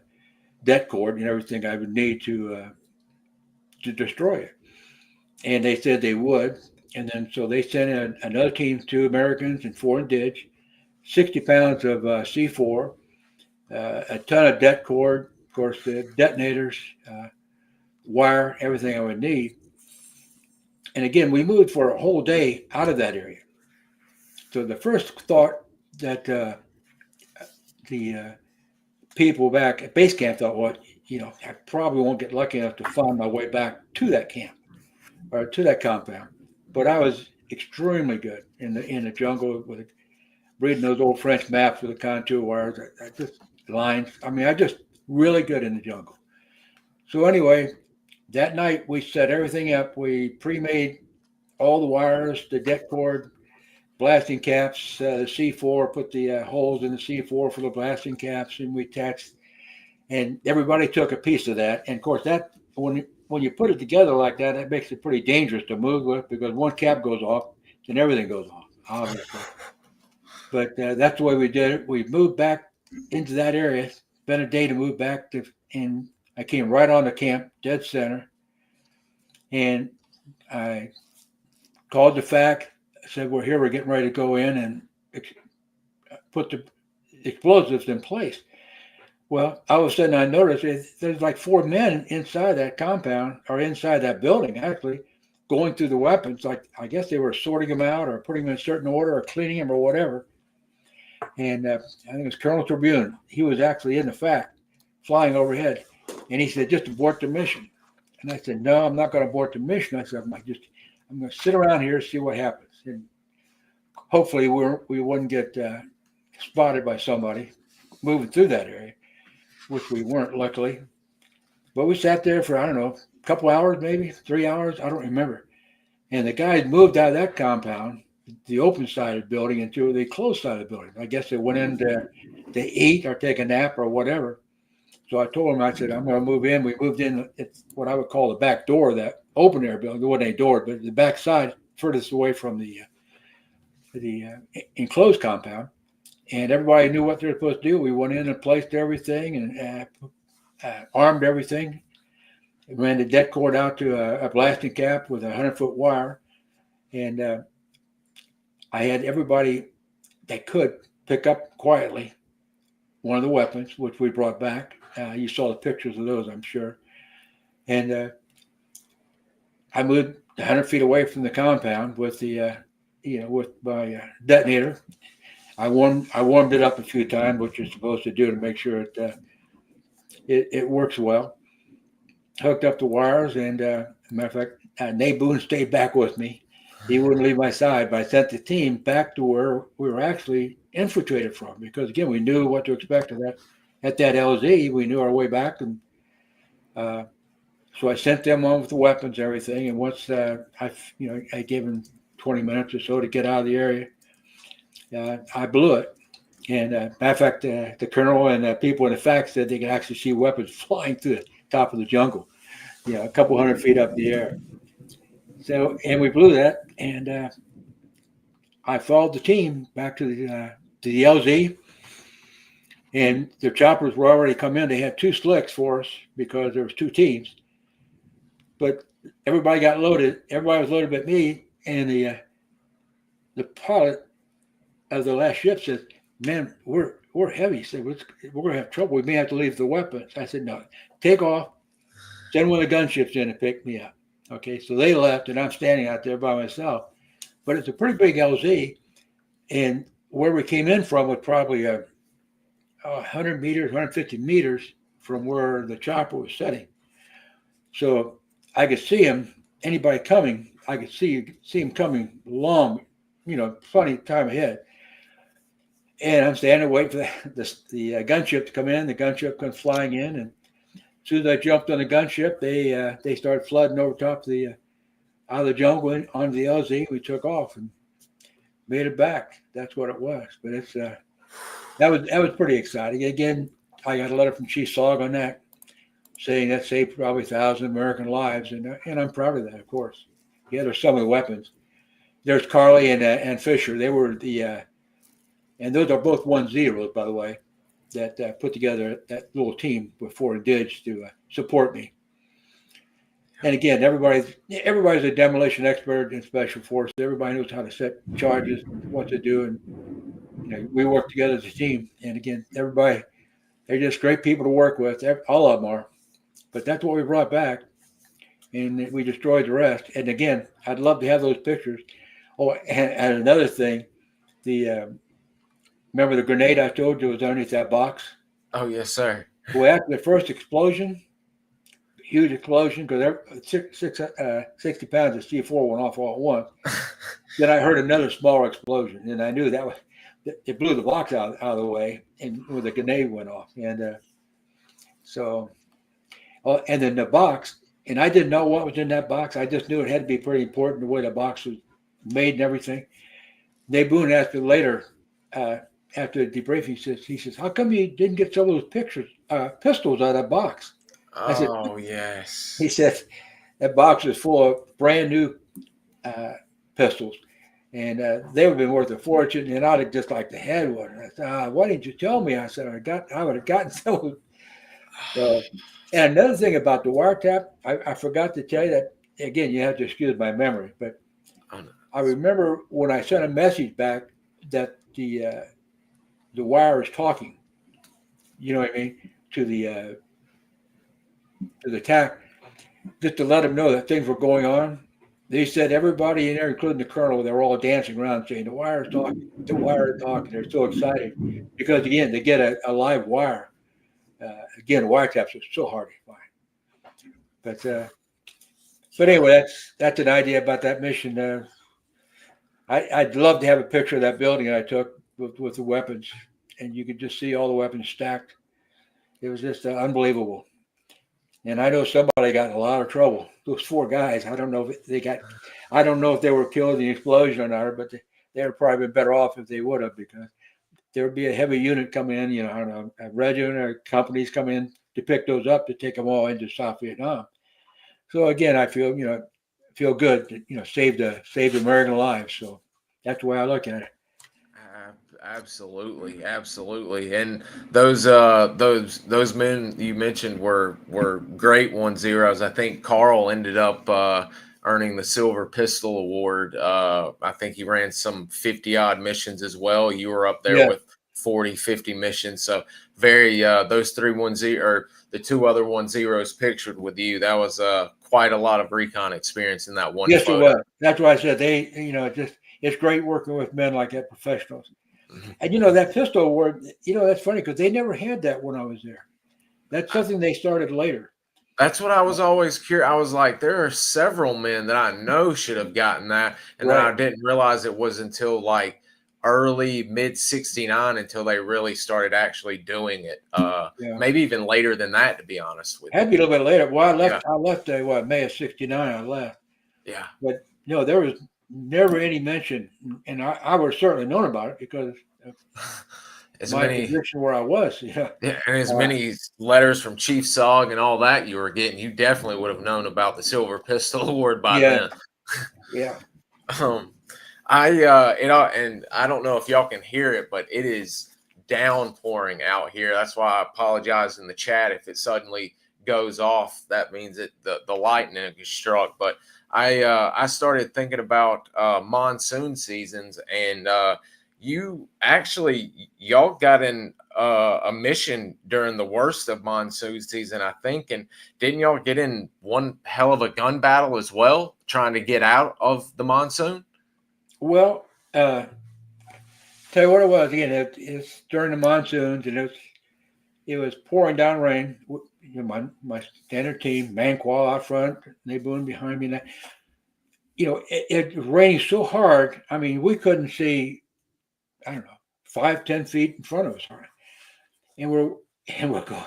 [SPEAKER 2] det cord and everything I would need to destroy it. And they said they would. And then so they sent in another team, 2 Americans and 4 indigenous, 60 pounds of C4, a ton of det cord, of course, the detonators, wire, everything I would need. And again, we moved for a whole day out of that area. So the first thought that the people back at base camp thought, well, I probably won't get lucky enough to find my way back to that camp or to that compound. But I was extremely good in the jungle with reading those old French maps with the contour wires, lines. I just really good in the jungle. So anyway, that night we set everything up. We pre-made all the wires, the det cord, blasting caps, the C4, put the holes in the C4 for the blasting caps, and we attached, and everybody took a piece of that. And of course, that when you put it together like that, that makes it pretty dangerous to move with, because one cap goes off, then everything goes off, obviously. But that's the way we did it. We moved back into that area. Spent a day to move back to, and I came right on the camp, dead center, and I called the FAC, said, we're here, we're getting ready to go in and put the explosives in place. Well, all of a sudden I noticed there's like 4 men inside that compound, or inside that building actually, going through the weapons. Like, I guess they were sorting them out or putting them in a certain order or cleaning them or whatever. And I think it was Colonel Tribune. He was actually in the FAC, flying overhead. And he said, just abort the mission. And I said, no, I'm not going to abort the mission. I said, I'm going to sit around here and see what happens. And hopefully we wouldn't get spotted by somebody moving through that area, which we weren't, luckily. But we sat there for, I don't know, a couple hours, maybe 3 hours. I don't remember. And the guys moved out of that compound, the open side of the building, into the closed side of the building. I guess they went in to eat or take a nap or whatever. So I told them, I said, I'm going to move in. We moved in. It's what I would call the back door of that open air building. There wasn't any door, but the back side, furthest away from the enclosed compound. And everybody knew what they were supposed to do. We went in and placed everything and armed everything. Ran the det cord out to a blasting cap with a 100-foot wire. And I had everybody that could pick up quietly one of the weapons, which we brought back. You saw the pictures of those, I'm sure. And I moved 100 feet away from the compound with the, with my detonator. I warmed it up a few times, which you're supposed to do to make sure it works well. Hooked up the wires, and matter of fact, Nay Boon stayed back with me. He wouldn't leave my side, but I sent the team back to where we were actually infiltrated from, because again, we knew what to expect at that LZ. We knew our way back, and so I sent them on with the weapons, and everything. And once I gave them 20 minutes or so to get out of the area, I blew it. And matter of fact, the colonel and people in the FAC said they could actually see weapons flying through the top of the jungle, a couple hundred feet up the air. So, and we blew that, and I followed the team back to the LZ, and their choppers were already come in. They had 2 slicks for us because there was 2 teams. But everybody got loaded. Everybody was loaded but me. And the pilot of the last ship says, "Man, we're heavy." He said, "We're going to have trouble. We may have to leave the weapons." I said, "No, take off. Send one of the gunships in and pick me up." Okay, so they left, and I'm standing out there by myself. But it's a pretty big LZ, and where we came in from was probably 100 meters, 150 meters from where the chopper was setting. So I could see him. Anybody coming, I could see him coming long, plenty of time ahead. And I'm standing waiting for the gunship to come in. The gunship comes flying in, and as soon as I jumped on the gunship, they started flooding over top of out of the jungle onto the LZ. We took off and made it back. That's what it was. But it's that was pretty exciting. Again, I got a letter from Chief SOG on that, saying that saved probably 1,000 American lives, and I'm proud of that, of course. Yeah, there's some of the weapons. There's Carly and Fisher. They were and those are both 1-0s, by the way, that put together that little team before DIDS to support me. And again, everybody's a demolition expert in special forces. Everybody knows how to set charges, what to do, and we work together as a team. And again, everybody, they're just great people to work with. All of them are. But that's what we brought back, and we destroyed the rest. And again, I'd love to have those pictures. Oh, and another thing, remember the grenade I told you was underneath that box?
[SPEAKER 1] Oh, yes, sir.
[SPEAKER 2] Well, after the first explosion, huge explosion, because 60 pounds of C4 went off all at once. Then I heard another smaller explosion, and I knew it blew the box out of the way, and where the grenade went off. And and then the box, and I didn't know what was in that box. I just knew it had to be pretty important the way the box was made and everything. Nay Boon asked me later, after the debriefing, he says, "How come you didn't get some of those pistols out of that box?" I said,
[SPEAKER 1] "Oh, yes."
[SPEAKER 2] He said, "That box is full of brand new pistols, and they would have been worth a fortune, and I'd have just like to had one." And I said, "Why didn't you tell me?" I said, I would have gotten some of them. And another thing about the wiretap, I forgot to tell you that, again, you have to excuse my memory, but I remember when I sent a message back that the wire is talking, you know what I mean, to the TAC, just to let them know that things were going on. They said everybody in there, including the colonel, they were all dancing around saying, "The wire is talking, the wire is talking." They're so excited because, again, they get a live wire. Again, wiretaps are so hard to find. But anyway, that's an idea about that mission. I'd love to have a picture of that building I took with the weapons, and you could just see all the weapons stacked. It was just unbelievable. And I know somebody got in a lot of trouble. Those 4 guys, I don't know if they were killed in the explosion or not, but they would probably been better off if they would have, because there would be a heavy unit coming in, I don't know, a regiment or companies come in to pick those up to take them all into South Vietnam. So again, I feel good that, saved American lives. So that's the way I look at it.
[SPEAKER 1] Absolutely. And those men you mentioned were great 1-0s. I think Carl ended up earning the Silver Pistol Award. I think he ran some 50-odd missions as well. You were up there with 40, 50 missions. So those 3 1-0, or the 2 other 1-0s pictured with you, that was quite a lot of recon experience in that one
[SPEAKER 2] Yes,
[SPEAKER 1] photo.
[SPEAKER 2] It was. That's why I said it's great working with men like that, professionals. Mm-hmm. And that pistol award, that's funny because they never had that when I was there. That's something they started later.
[SPEAKER 1] That's what I was always curious. I was like, there are several men that I know should have gotten that, and then I didn't realize it was until like early mid '69 until they really started actually doing it. Maybe even later than that, to be honest with you.
[SPEAKER 2] Had to be a little bit later. Well, I left May of '69. I left.
[SPEAKER 1] Yeah.
[SPEAKER 2] But there was never any mention, and I was certainly known about it because of my position where I was.
[SPEAKER 1] Yeah, and as many letters from Chief SOG and all that you were getting, you definitely would have known about the Silver Pistol Award by then.
[SPEAKER 2] Yeah.
[SPEAKER 1] And I don't know if y'all can hear it, but it is downpouring out here. That's why I apologize in the chat if it suddenly goes off, that means the lightning is struck. But I started thinking about monsoon seasons, and y'all got in a mission during the worst of monsoon season, I think, and didn't y'all get in one hell of a gun battle as well, trying to get out of the monsoon?
[SPEAKER 2] Well, tell you what it was again. It's during the monsoons, and it was pouring down rain. You know, my standard team, Manqual out front, Nay Boon behind me. And you know, it was raining so hard. I mean, we couldn't see, I don't know, 5-10 feet in front of us, and we're going.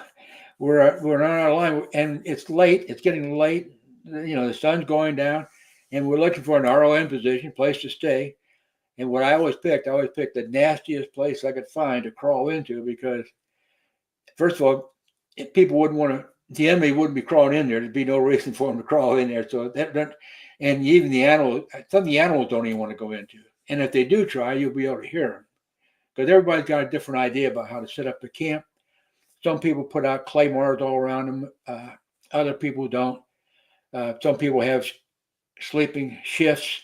[SPEAKER 2] We're on our line, and it's late. It's getting late. You know, the sun's going down, and we're looking for an ROM position, place to stay. And what I always picked the nastiest place I could find to crawl into, because first of all, people wouldn't want to. The enemy wouldn't be crawling in there. There'd be no reason for them to crawl in there. So and even the animals, some of the animals don't even want to go into. And if they do try, you'll be able to hear them, because everybody's got a different idea about how to set up the camp. Some people put out claymores all around them. Other people don't. Some people have sleeping shifts.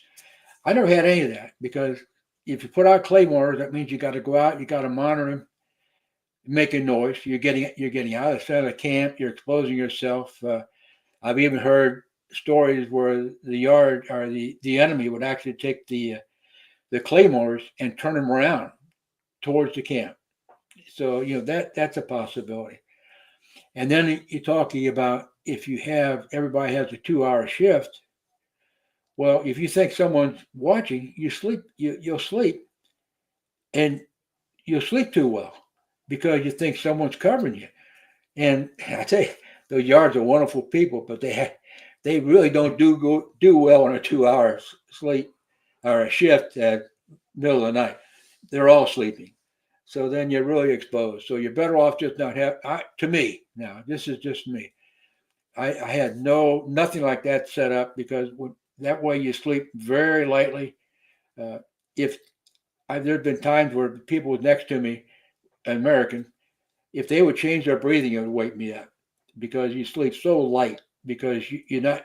[SPEAKER 2] I never had any of that, because if you put out claymores, that means you got to go out, you got to monitor them, making noise. You're getting out of the center of the camp. You're exposing yourself. I've even heard stories where the yard or the enemy would actually take the claymores and turn them around towards the camp. So you know that's a possibility. And then you're talking about if you have everybody has a 2-hour shift. Well, if you think someone's watching, you'll sleep, and you'll sleep too well because you think someone's covering you. And I tell you, those yards are wonderful people, but they really don't do well on a 2-hour sleep or a shift at middle of the night. They're all sleeping. So then you're really exposed. So you're better off just not to me, now, this is just me. I had nothing like that set up, because that way you sleep very lightly. There've been times where people next to me, American, if they would change their breathing, it would wake me up, because you sleep so light, because you know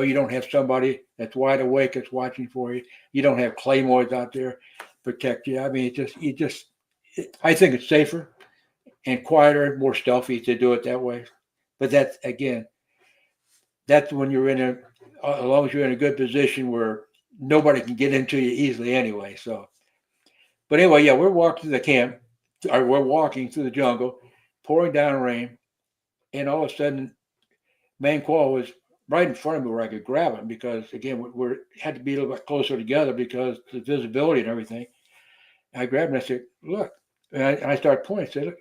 [SPEAKER 2] you don't have somebody that's wide awake that's watching for you. You don't have claymores out there protect you. I mean, I think it's safer and quieter, more stealthy to do it that way. But that's when you're as long as you're in a good position where nobody can get into you easily anyway. So, but anyway, yeah, we're walking through the camp, or we're walking through the jungle, pouring down rain, and all of a sudden, Manqual was right in front of me where I could grab him, because again, we had to be a little bit closer together because the visibility and everything. I grabbed him and I said, "Look," and I started pointing. I said, "Look,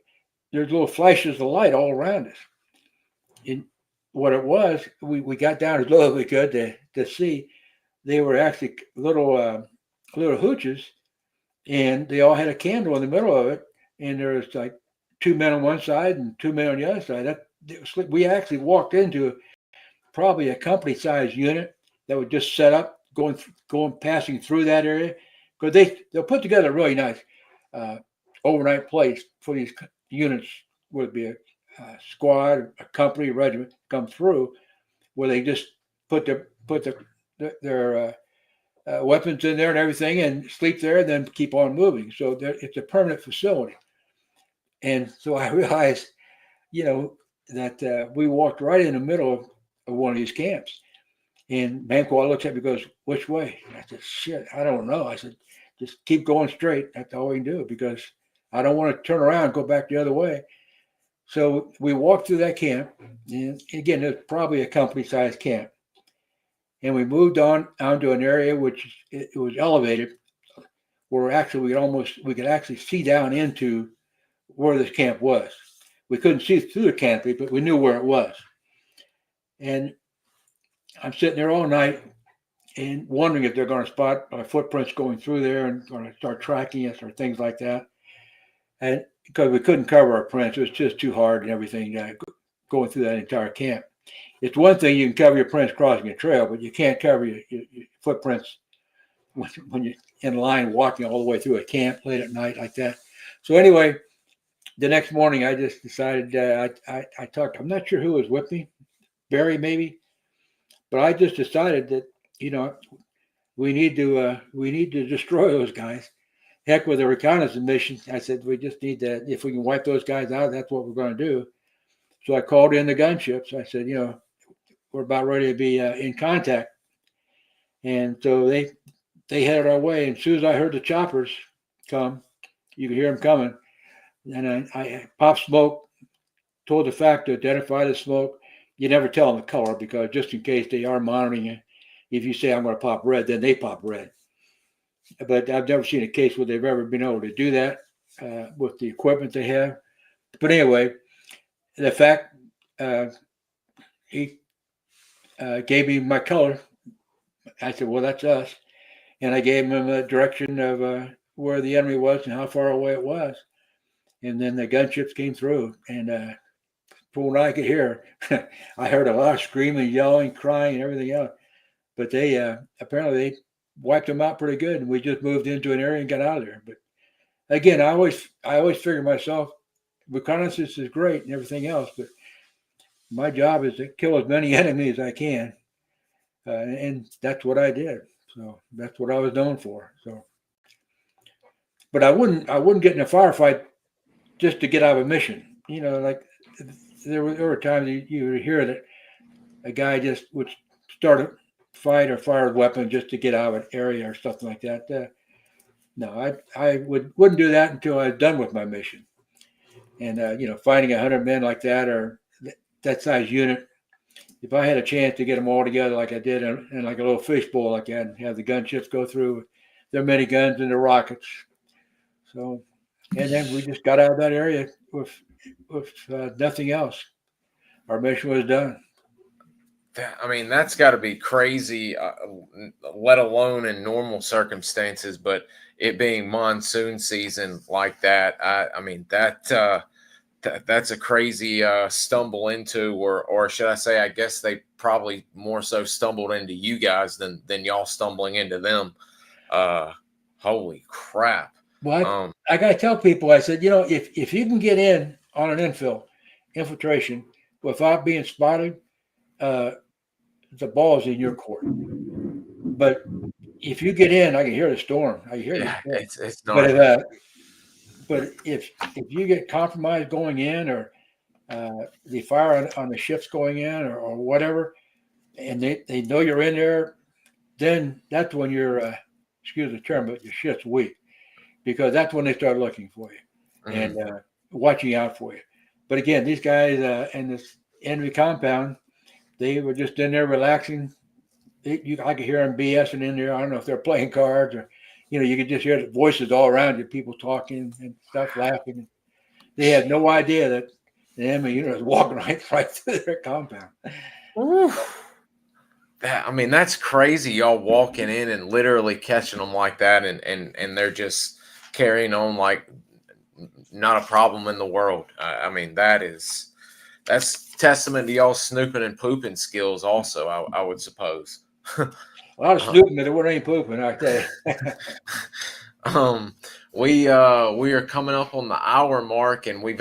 [SPEAKER 2] there's little flashes of light all around us." And what it was, we got down as low as we could to see. They were actually little hooches, and they all had a candle in the middle of it. And there was like 2 men on one side and 2 men on the other side. We actually walked into probably a company-sized unit that would just set up, passing through that area, because they'll put together a really nice overnight place for these units. Would be a squad, a company, a regiment come through, where they just put their weapons in there and everything, and sleep there, and then keep on moving. So it's a permanent facility. And so I realized, that we walked right in the middle of one of these camps. And Manqual looks at me and goes, "Which way?" And I said, "Shit, I don't know." I said, "Just keep going straight. That's all we can do, because I don't want to turn around and go back the other way." So we walked through that camp. And again, it was probably a company-sized camp. And we moved on onto an area which it was elevated, where actually we could actually see down into where this camp was. We couldn't see through the canopy, but we knew where it was. And I'm sitting there all night and wondering if they're going to spot our footprints going through there and going to start tracking us or things like that. And because we couldn't cover our prints, it was just too hard and everything going through that entire camp. It's one thing you can cover your prints crossing a trail, but you can't cover your footprints when you're in line walking all the way through a camp late at night like that. So anyway, the next morning, I just decided I talked. I'm not sure who was with me, Barry maybe, but I just decided that we need to destroy those guys. Heck, with a reconnaissance mission, I said we just need that. If we can wipe those guys out, that's what we're going to do. So I called in the gunships. I said, we're about ready to be in contact, and so they headed our way. And as soon as I heard the choppers come, you could hear them coming. And I popped smoke, told the fact to identify the smoke. You never tell them the color because just in case they are monitoring you, if you say I'm going to pop red, then they pop red. But I've never seen a case where they've ever been able to do that with the equipment they have. But anyway, the fact he gave me my color. I said, well, that's us. And I gave him a direction of where the enemy was and how far away it was. And then the gunships came through. And from what I could hear, I heard a lot of screaming, yelling, crying, and everything else. But they apparently they wiped them out pretty good. And we just moved into an area and got out of there. But again, I always figure myself, reconnaissance is great and everything else, but my job is to kill as many enemies as I can. And that's what I did. So that's what I was known for. So, but I wouldn't get in a firefight just to get out of a mission. Like there were times you would hear that a guy just would start a fight or fire a weapon just to get out of an area or something like that. No, I wouldn't do that until I was done with my mission. And finding 100 men like that or that size unit, if I had a chance to get them all together like I did in like a little fishbowl like that and have the gunships go through their miniguns and their rockets. So, and then we just got out of that area with nothing else. Our mission was done.
[SPEAKER 1] I mean, that's got to be crazy, let alone in normal circumstances, but it being monsoon season like that, I mean, that's a crazy stumble into, or should I say, I guess they probably more so stumbled into you guys than y'all stumbling into them. Holy crap.
[SPEAKER 2] Well, I got to tell people, I said, if you can get in on an infiltration without being spotted, the ball's in your court. But if you get in, I can hear the storm. I can hear the storm.
[SPEAKER 1] It's not.
[SPEAKER 2] But if you get compromised going in, or the fire on the ships going in, or whatever, and they know you're in there, then that's when you're excuse the term, but your shit's weak, because that's when they start looking for you and watching out for you. But again, these guys in this enemy compound, they were just in there relaxing. I could hear them BSing in there. I don't know if they're playing cards or, you could just hear the voices all around you, people talking and stuff, laughing. They had no idea that the enemy unit was walking right through their compound.
[SPEAKER 1] I mean, that's crazy. Y'all walking in and literally catching them like that, and they're just carrying on like not a problem in the world. I mean, that's testament to y'all snooping and pooping skills also, I would suppose.
[SPEAKER 2] A lot of snooping, but there wasn't any pooping, I tell you.
[SPEAKER 1] We are coming up on the hour mark, and we've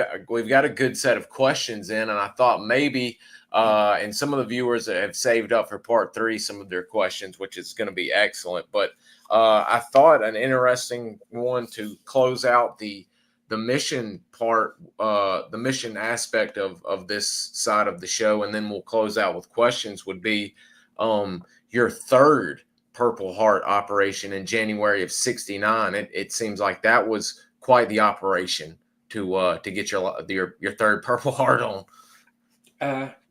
[SPEAKER 1] got a good set of questions in, and I thought maybe and some of the viewers have saved up for part 3 some of their questions, which is going to be excellent. But I thought an interesting one to close out the mission part, the mission aspect of this side of the show, and then we'll close out with questions, would be your third Purple Heart operation in January of '69. It seems like that was quite the operation to get your third Purple Heart on.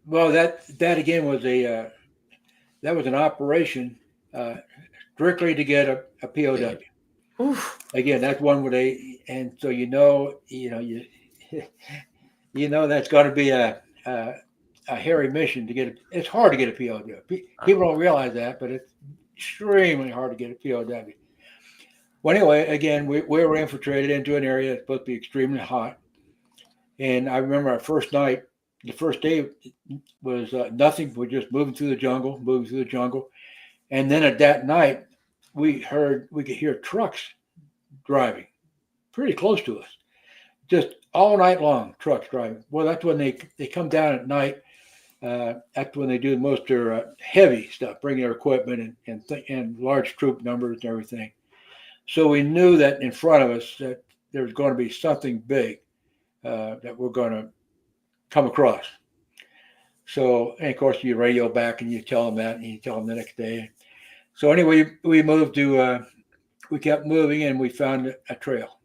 [SPEAKER 2] Well, that again was that was an operation strictly to get a POW.
[SPEAKER 1] Oof.
[SPEAKER 2] Again, that's one where they, and so you know that's going to be a hairy mission to get it. It's hard to get a POW. People don't realize that, but it's extremely hard to get a POW. Well, anyway, again, we were infiltrated into an area that's supposed to be extremely hot, and I remember our first night. The first day was nothing. We're just moving through the jungle, and then at that night, we could hear trucks driving pretty close to us, just all night long, trucks driving. Well, that's when they come down at night. That's when they do most of their heavy stuff, bring their equipment and large troop numbers and everything. So we knew that in front of us that there was going to be something big that we're going to come across. So, and of course, you radio back and you tell them that, and you tell them the next day. So anyway, we moved to, we kept moving, and we found a trail.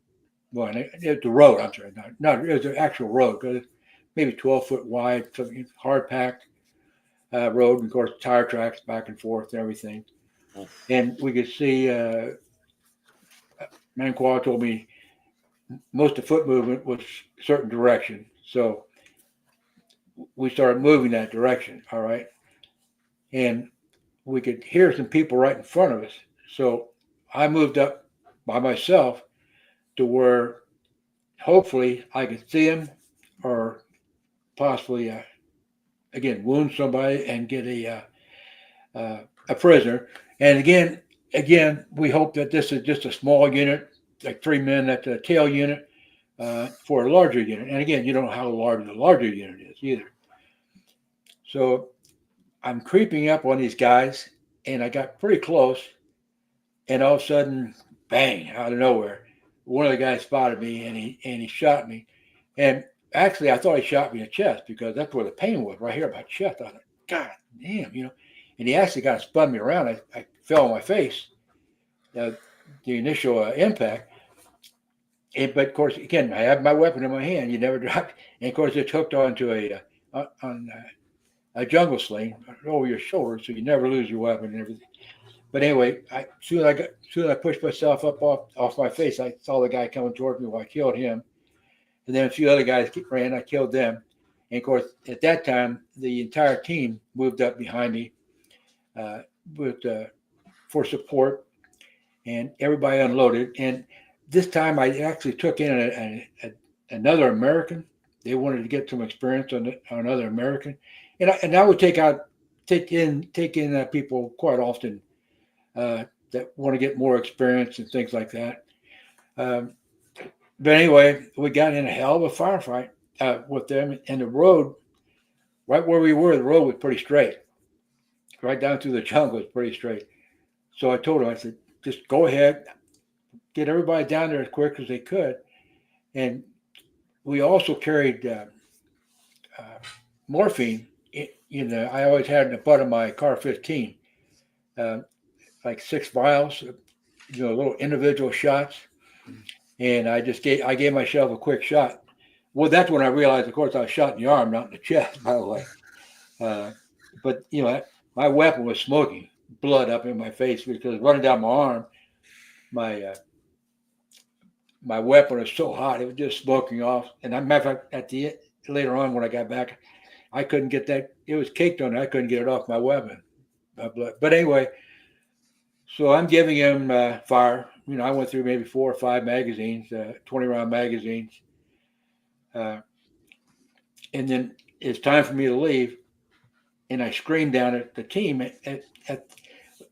[SPEAKER 2] Well, it was the road. I'm sorry, not it was an actual road, maybe 12-foot wide, something hard packed road, and of course, tire tracks back and forth and everything. And we could see. Manqual told me most of the foot movement was a certain direction, so we started moving that direction. All right, and we could hear some people right in front of us. So I moved up by myself to where hopefully I could see him or possibly, again, wound somebody and get a prisoner. And again, we hope that this is just a small unit, like 3 men at the tail unit for a larger unit. And again, you don't know how large the larger unit is either. So I'm creeping up on these guys, and I got pretty close, and all of a sudden, bang, out of nowhere, one of the guys spotted me, and he shot me. And actually, I thought he shot me in the chest because that's where the pain was, right here by the chest. I thought, God damn, And he actually kind of spun me around. I fell on my face, the initial impact. But of course, again, I have my weapon in my hand. You never drop. And of course, it's hooked onto a jungle sling over your shoulder, so you never lose your weapon and everything. But anyway, as soon as I pushed myself up off my face, I saw the guy coming towards me. Well, I killed him, and then a few other guys ran. I killed them, and of course, at that time, the entire team moved up behind me for support, and everybody unloaded. And this time, I actually took in another American. They wanted to get some experience on another American, and I would take in people quite often that want to get more experience and things like that. But anyway, we got in a hell of a firefight with them, and the road, right where we were, the road was pretty straight. Right down through the jungle was pretty straight. So I told him, I said, just go ahead, get everybody down there as quick as they could. And we also carried morphine. I always had in the butt of my car 15, like 6 vials, little individual shots. And I gave myself a quick shot. Well, that's when I realized, of course, I was shot in the arm, not in the chest, by the way. But my weapon was smoking, blood up in my face because running down my arm, my weapon was so hot, it was just smoking off. And as a matter of fact, later on when I got back, I couldn't get that. It was caked on it. I couldn't get it off my weapon. But anyway, so I'm giving him fire. I went through maybe 4 or 5 magazines, 20-round magazines. And then it's time for me to leave. And I screamed down at the team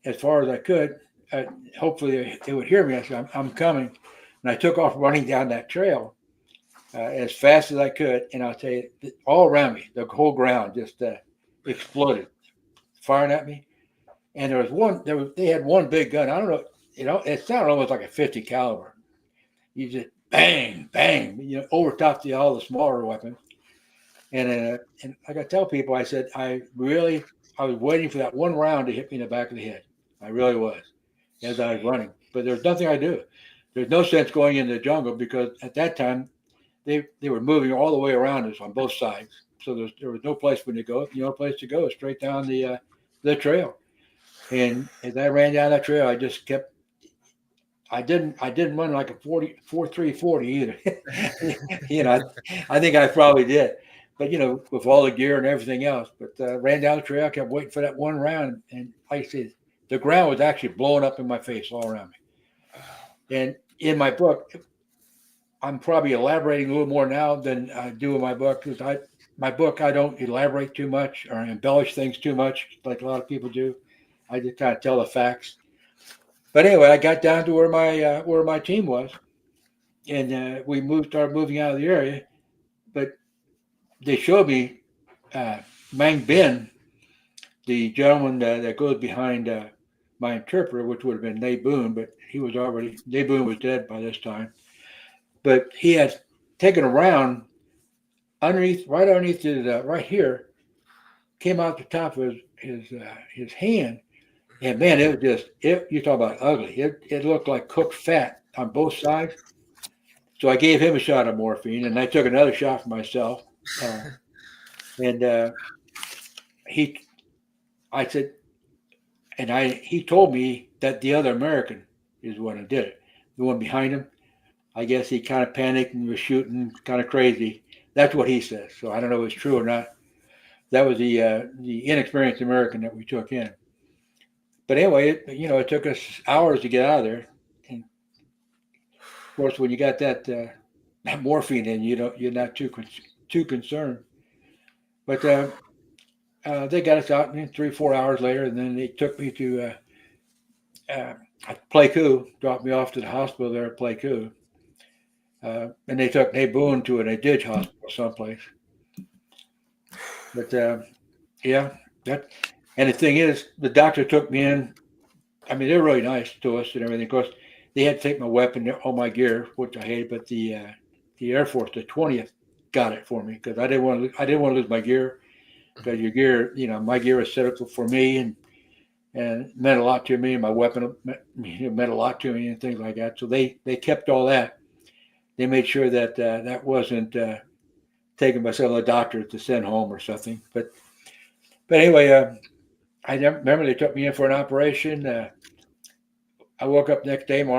[SPEAKER 2] as far as I could. Hopefully they would hear me. I said, I'm coming. And I took off running down that trail as fast as I could. And I'll tell you, all around me, the whole ground just exploded, firing at me. And there was they had one big gun. I don't know, it sounded almost like a 50 caliber. You just bang, bang, over top all the smaller weapons. And like I tell people, I said, I was waiting for that one round to hit me in the back of the head. I really was, as I was running. But there's nothing I do. There's no sense going into the jungle because at that time, they were moving all the way around us on both sides. So there was no place for me to go. The only place to go is straight down the trail. And as I ran down that trail, I just kept. I didn't run like a 4.340 either. I think I probably did. But, with all the gear and everything else. But ran down the trail, I kept waiting for that one round. And like I said, the ground was actually blowing up in my face all around me. And in my book, I'm probably elaborating a little more now than I do in my book. Because I don't elaborate too much or embellish things too much like a lot of people do. I just kind of tell the facts. But anyway, I got down to where my team was. and we started moving out of the area. But they showed me Mang Ben, the gentleman that goes behind my interpreter, which would have been Nay Boon, but Nay Boon was dead by this time. But he had taken a round right underneath his, right here, came out the top of his hand. And man, it was you talk about ugly. It looked like cooked fat on both sides. So I gave him a shot of morphine, and I took another shot for myself. He told me that the other American is the one who did it. The one behind him. I guess he kind of panicked and was shooting kind of crazy. That's what he says. So I don't know if it's true or not. That was the inexperienced American that we took in. But anyway, it took us hours to get out of there. And of course, when you got that morphine in, you're not too concerned. But they got us out in 3-4 hours later, and then they took me to Pleiku, dropped me off to the hospital there at Pleiku. And they took Nay Boon to a ditch hospital someplace. But and the thing is, the doctor took me in. I mean, they're really nice to us and everything. Of course, they had to take my weapon, all my gear, which I hated. But the Air Force, the 20th, got it for me because I didn't want to lose my gear, because your gear, my gear was set up for me and meant a lot to me. And my weapon meant a lot to me and things like that. So they kept all that. They made sure that that wasn't taken by some of the doctors to send home or something. But anyway, I remember they took me in for an operation. I woke up the next day. My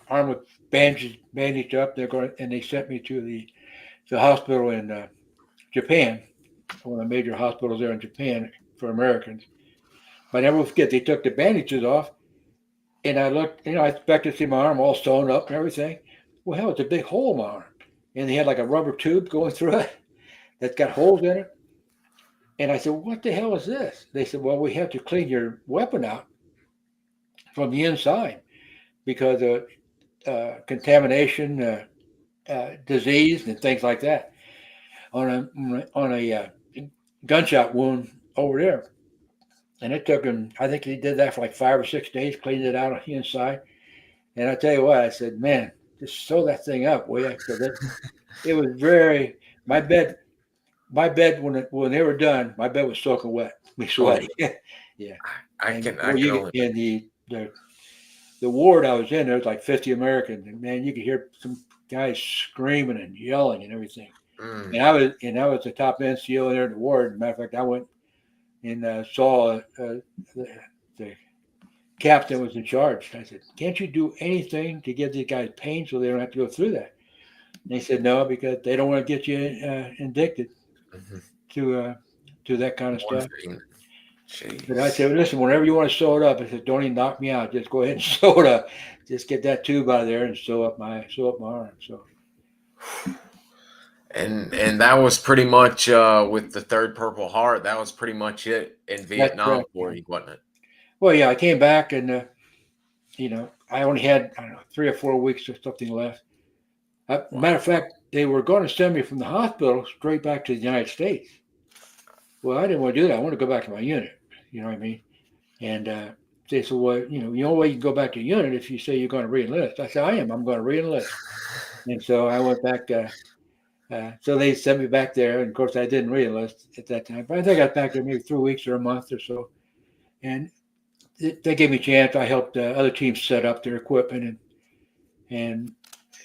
[SPEAKER 2] arm was bandaged up. And they sent me to the hospital in Japan, one of the major hospitals there in Japan for Americans. But I never forget, they took the bandages off, and I looked. I expected to see my arm all sewn up and everything. Well, hell, it's a big hole in my arm, and they had like a rubber tube going through it that's got holes in it. And I said, what the hell is this? They said, well, we have to clean your weapon out from the inside because of contamination, disease, and things like that on a gunshot wound over there. And it took him, I think he did that for like 5 or 6 days, cleaned it out on the inside. And I tell you what, I said, man, just sew that thing up, will you? It was my bed when they were done, my bed was soaking wet, me sweaty. Yeah. The ward I was in, there was like 50 Americans, and man, you could hear some guys screaming and yelling and everything. And I was the top NCO there in the ward. As a matter of fact, I went and saw the captain was in charge. I said, can't you do anything to give these guys pain so they don't have to go through that? And they said, no, because they don't want to get you addicted to that kind of stuff. Jeez. But I said, listen, whenever you want to sew it up, I said, don't even knock me out. Just go ahead and sew it up. Just get that tube out of there and sew up my arm. So.
[SPEAKER 1] And that was pretty much with the third Purple Heart. That was pretty much it in Vietnam for you, wasn't it? Well,
[SPEAKER 2] yeah, I came back and I only had 3 or 4 weeks or something left. Matter of fact, they were going to send me from the hospital straight back to the United States. Well, I didn't want to do that. I want to go back to my unit. You know what I mean? And they said, well, the only way you can go back to your unit if you say you're going to re-enlist. I said, I'm going to re-enlist. And so I went back. So they sent me back there. And, of course, I didn't re-enlist at that time. But I think I got back there maybe 3 weeks or a month or so. And they gave me a chance. I helped other teams set up their equipment and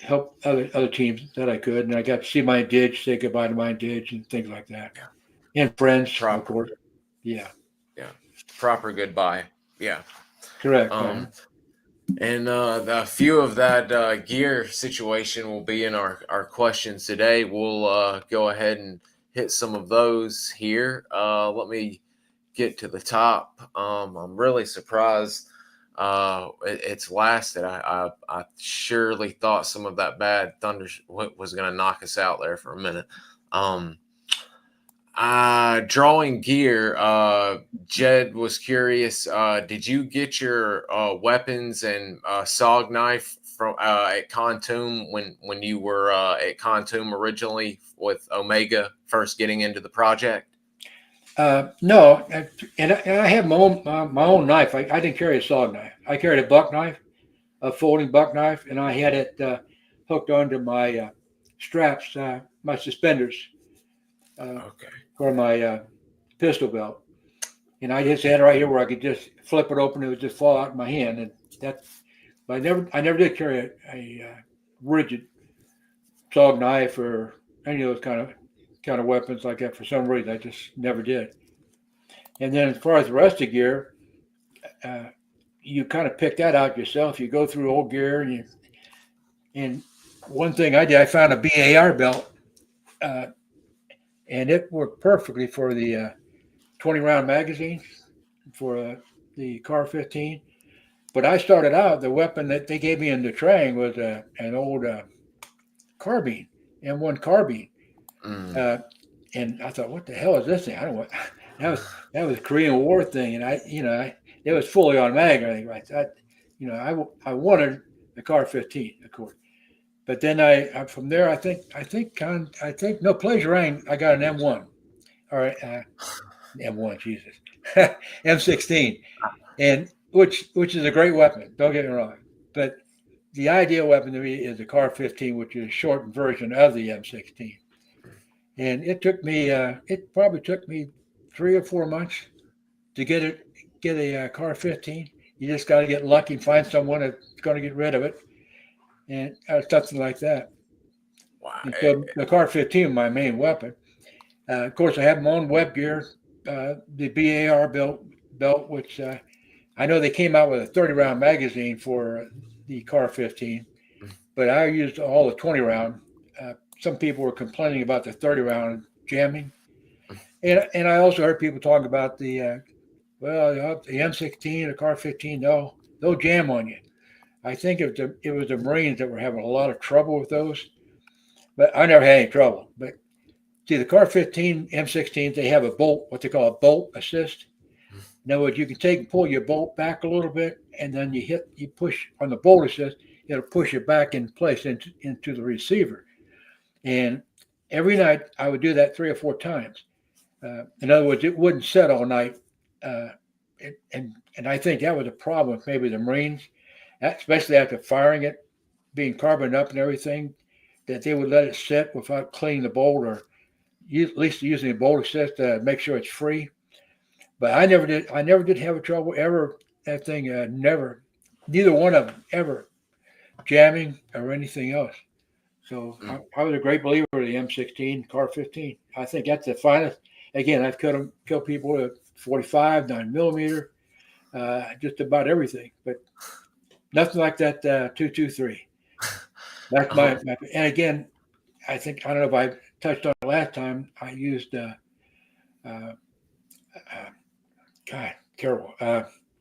[SPEAKER 2] help other teams that I could. And I got to see my ditch, say goodbye to my ditch and things like that. Yeah. And friends, of course. Yeah.
[SPEAKER 1] Yeah. Proper goodbye. Yeah.
[SPEAKER 2] Correct.
[SPEAKER 1] And a few of that gear situation will be in our questions today. We'll go ahead and hit some of those here. Let me get to the top. I'm really surprised it's lasted. I surely thought some of that bad thunder was going to knock us out there for a minute. Drawing gear, Jed was curious, did you get your weapons and SOG knife from at Contoom when you were at Contoom originally with Omega first getting into the project?
[SPEAKER 2] No, and I have my own knife. I didn't carry a SOG knife. I carried a buck knife, a folding buck knife, and I had it hooked onto my straps, my suspenders
[SPEAKER 1] Okay.
[SPEAKER 2] for my pistol belt. And I just had it right here where I could just flip it open. It would just fall out in my hand, and but I never did carry a rigid SOG knife or any of those kind of weapons like that. For some reason, I just never did. And then as far as the rest of the gear, you kind of pick that out yourself. You go through old gear, and one thing I did, I found a BAR belt, and it worked perfectly for the 20-round magazines for the Car 15. But I started out, the weapon that they gave me in the training was an old carbine, M1 carbine. And I thought, what the hell is this thing? I don't want that was a Korean War thing, and it was fully automatic and everything, right? I wanted the Car 15, of course. But then I from there, I think no pleasure rang. I got an M1 or M1, Jesus, M16, and which is a great weapon. Don't get me wrong, but the ideal weapon to me is the Car 15, which is a shortened version of the M16. And it probably took me 3 or 4 months to get a Car 15. You just got to get lucky and find someone that's going to get rid of it, and something like that.
[SPEAKER 1] Wow.
[SPEAKER 2] And so the Car 15 is my main weapon. Of course, I have my own web gear, the BAR belt, which I know they came out with a 30-round magazine for the Car 15, but I used all the 20-round. Some people were complaining about the 30-round jamming, and I also heard people talk about the M16, the Car 15. They'll jam on you. I think it was the Marines that were having a lot of trouble with those, but I never had any trouble. But see, the Car 15, M16, they have what they call a bolt assist. In other words, you can take and pull your bolt back a little bit, and then you push on the bolt assist, it'll push it back in place into the receiver. And every night I would do that 3 or 4 times. In other words, it wouldn't set all night. And I think that was a problem with maybe the Marines, especially after firing it, being carboned up and everything, that they would let it sit without cleaning the bolt or at least using a bolt assist to make sure it's free. But I never did have a trouble ever. That thing neither one of them ever jamming or anything else. So I was a great believer of the M16, Car 15. I think that's the finest. Again, I've killed people with 45, 9mm, just about everything, but nothing like that 223. That's my. And again, I don't know if I touched on it last time. I used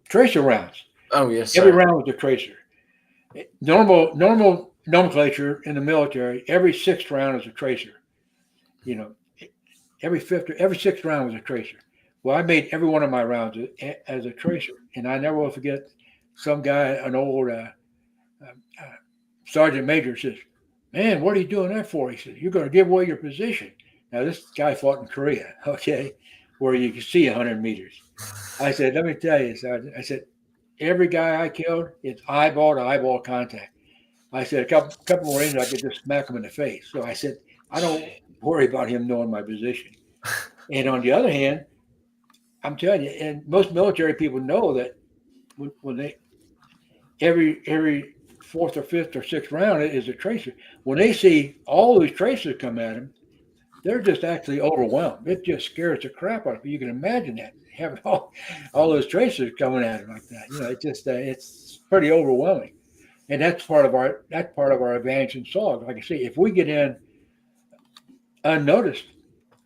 [SPEAKER 2] tracer rounds.
[SPEAKER 1] Oh yes,
[SPEAKER 2] every
[SPEAKER 1] sir.
[SPEAKER 2] round was a tracer. Normal nomenclature in the military, every 6th round is a tracer. Every 6th round was a tracer. Well, I made every one of my rounds as a tracer, and I never will forget some guy, an old sergeant major, says, "Man, what are you doing that for?" He said, "You're going to give away your position." Now, this guy fought in Korea, okay, where you can see 100 meters. I said, "Let me tell you, Sergeant," I said, "every guy I killed, it's eyeball to eyeball contact." I said, a couple Marines, I could just smack him in the face. So I said, I don't worry about him knowing my position. And on the other hand, I'm telling you, and most military people know that when they every 4th or 5th or 6th round is a tracer. When they see all these tracers come at them, they're just actually overwhelmed. It just scares the crap out of them. You can imagine that, having all those tracers coming at them like that. It's pretty overwhelming. And that's part of our advantage in SOG. Like I say, if we get in unnoticed,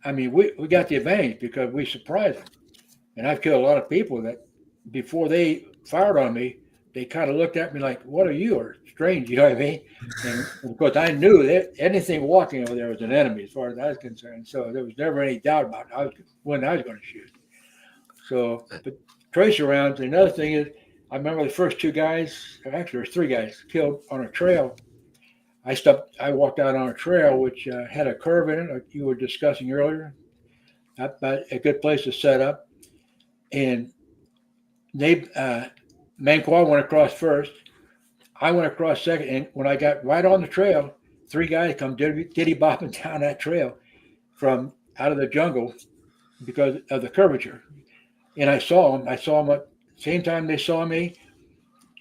[SPEAKER 2] I mean, we got the advantage because we surprise them. And I've killed a lot of people that before they fired on me, they kind of looked at me like, "What are you?" or strange, you know what I mean? And of course, I knew that anything walking over there was an enemy as far as I was concerned. So there was never any doubt about when I was going to shoot. So, but tracer rounds. Another thing is, I remember the first two guys, actually there's three guys killed on a trail. I walked out on a trail which had a curve in it, like you were discussing earlier. But a good place to set up. And they, Manquo went across first. I went across second. And when I got right on the trail, three guys come diddy bopping down that trail from out of the jungle because of the curvature. And I saw them. At the same time they saw me,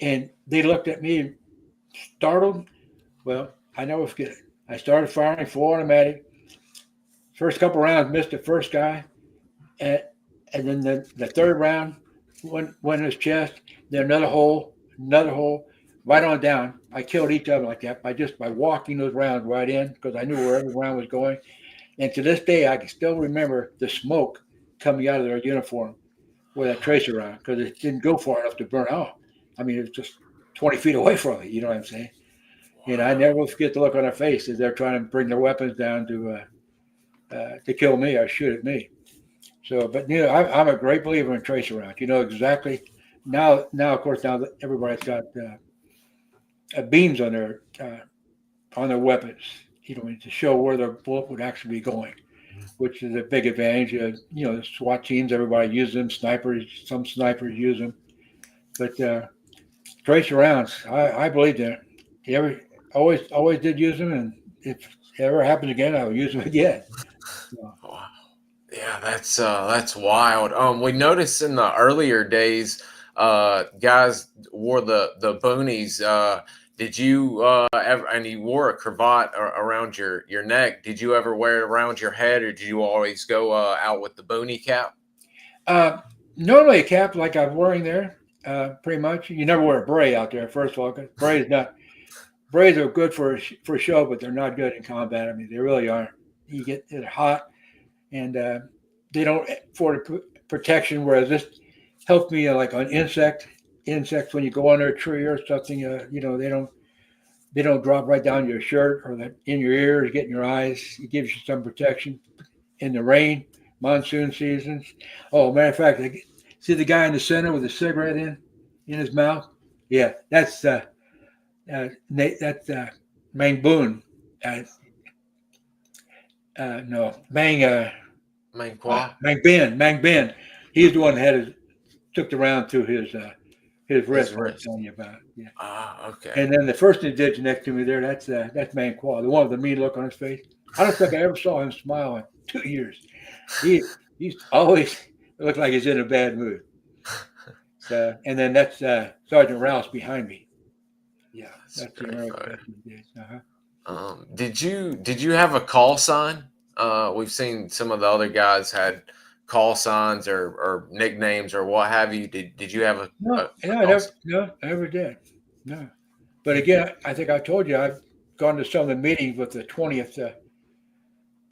[SPEAKER 2] and they looked at me startled. Well, I never forget it. I started firing full automatic. First couple rounds, missed the first guy. And then the third round went in his chest. Then another hole, right on down. I killed each of them like that by walking those rounds right in because I knew where every round was going. And to this day, I can still remember the smoke coming out of their uniform with that tracer round because it didn't go far enough to burn out. I mean, it was just 20 feet away from it. You know what I'm saying? Wow. And I never will forget the look on their face as they're trying to bring their weapons down to kill me or shoot at me. So, but I'm a great believer in tracer rounds. You know exactly. Now of course, now that everybody's got beams on their weapons, to show where their bullet would actually be going, which is a big advantage. The SWAT teams, everybody uses them. Some snipers use them, but tracer rounds, I believe that. Always did use them, and if it ever happens again, I will use them again. So.
[SPEAKER 1] Wow. Yeah, that's wild. We noticed in the earlier days, guys wore the boonies. Did you ever? And you wore a cravat around your neck. Did you ever wear it around your head, or did you always go out with the boonie cap?
[SPEAKER 2] Normally a cap like I'm wearing there. Pretty much. You never wear a beret out there. First of all, berets are good for show, but they're not good in combat. I mean, they really aren't. You get it hot, and they don't afford protection. Whereas this helps me like on insects when you go under a tree or something. They don't drop right down your shirt or in your ears, get in your eyes. It gives you some protection in the rain, monsoon seasons. Oh, matter of fact, see the guy in the center with a cigarette in his mouth? Yeah, that's Nay Boon. Mang Ben. He's the one that took the round through his wrist. I was telling you about. Yeah.
[SPEAKER 1] Okay.
[SPEAKER 2] And then the first indigenous next to me there, that's Manquo, the one with the mean look on his face. I don't think I ever saw him smile in 2 years. He's always looked like he's in a bad mood. So, and then that's Sergeant Rouse behind me. Yeah, that's the American.
[SPEAKER 1] Did you have a call sign? We've seen some of the other guys had call signs or nicknames or what have you. Did you have
[SPEAKER 2] I never did. No. But again, I think I told you I've gone to some of the meetings with the 20th,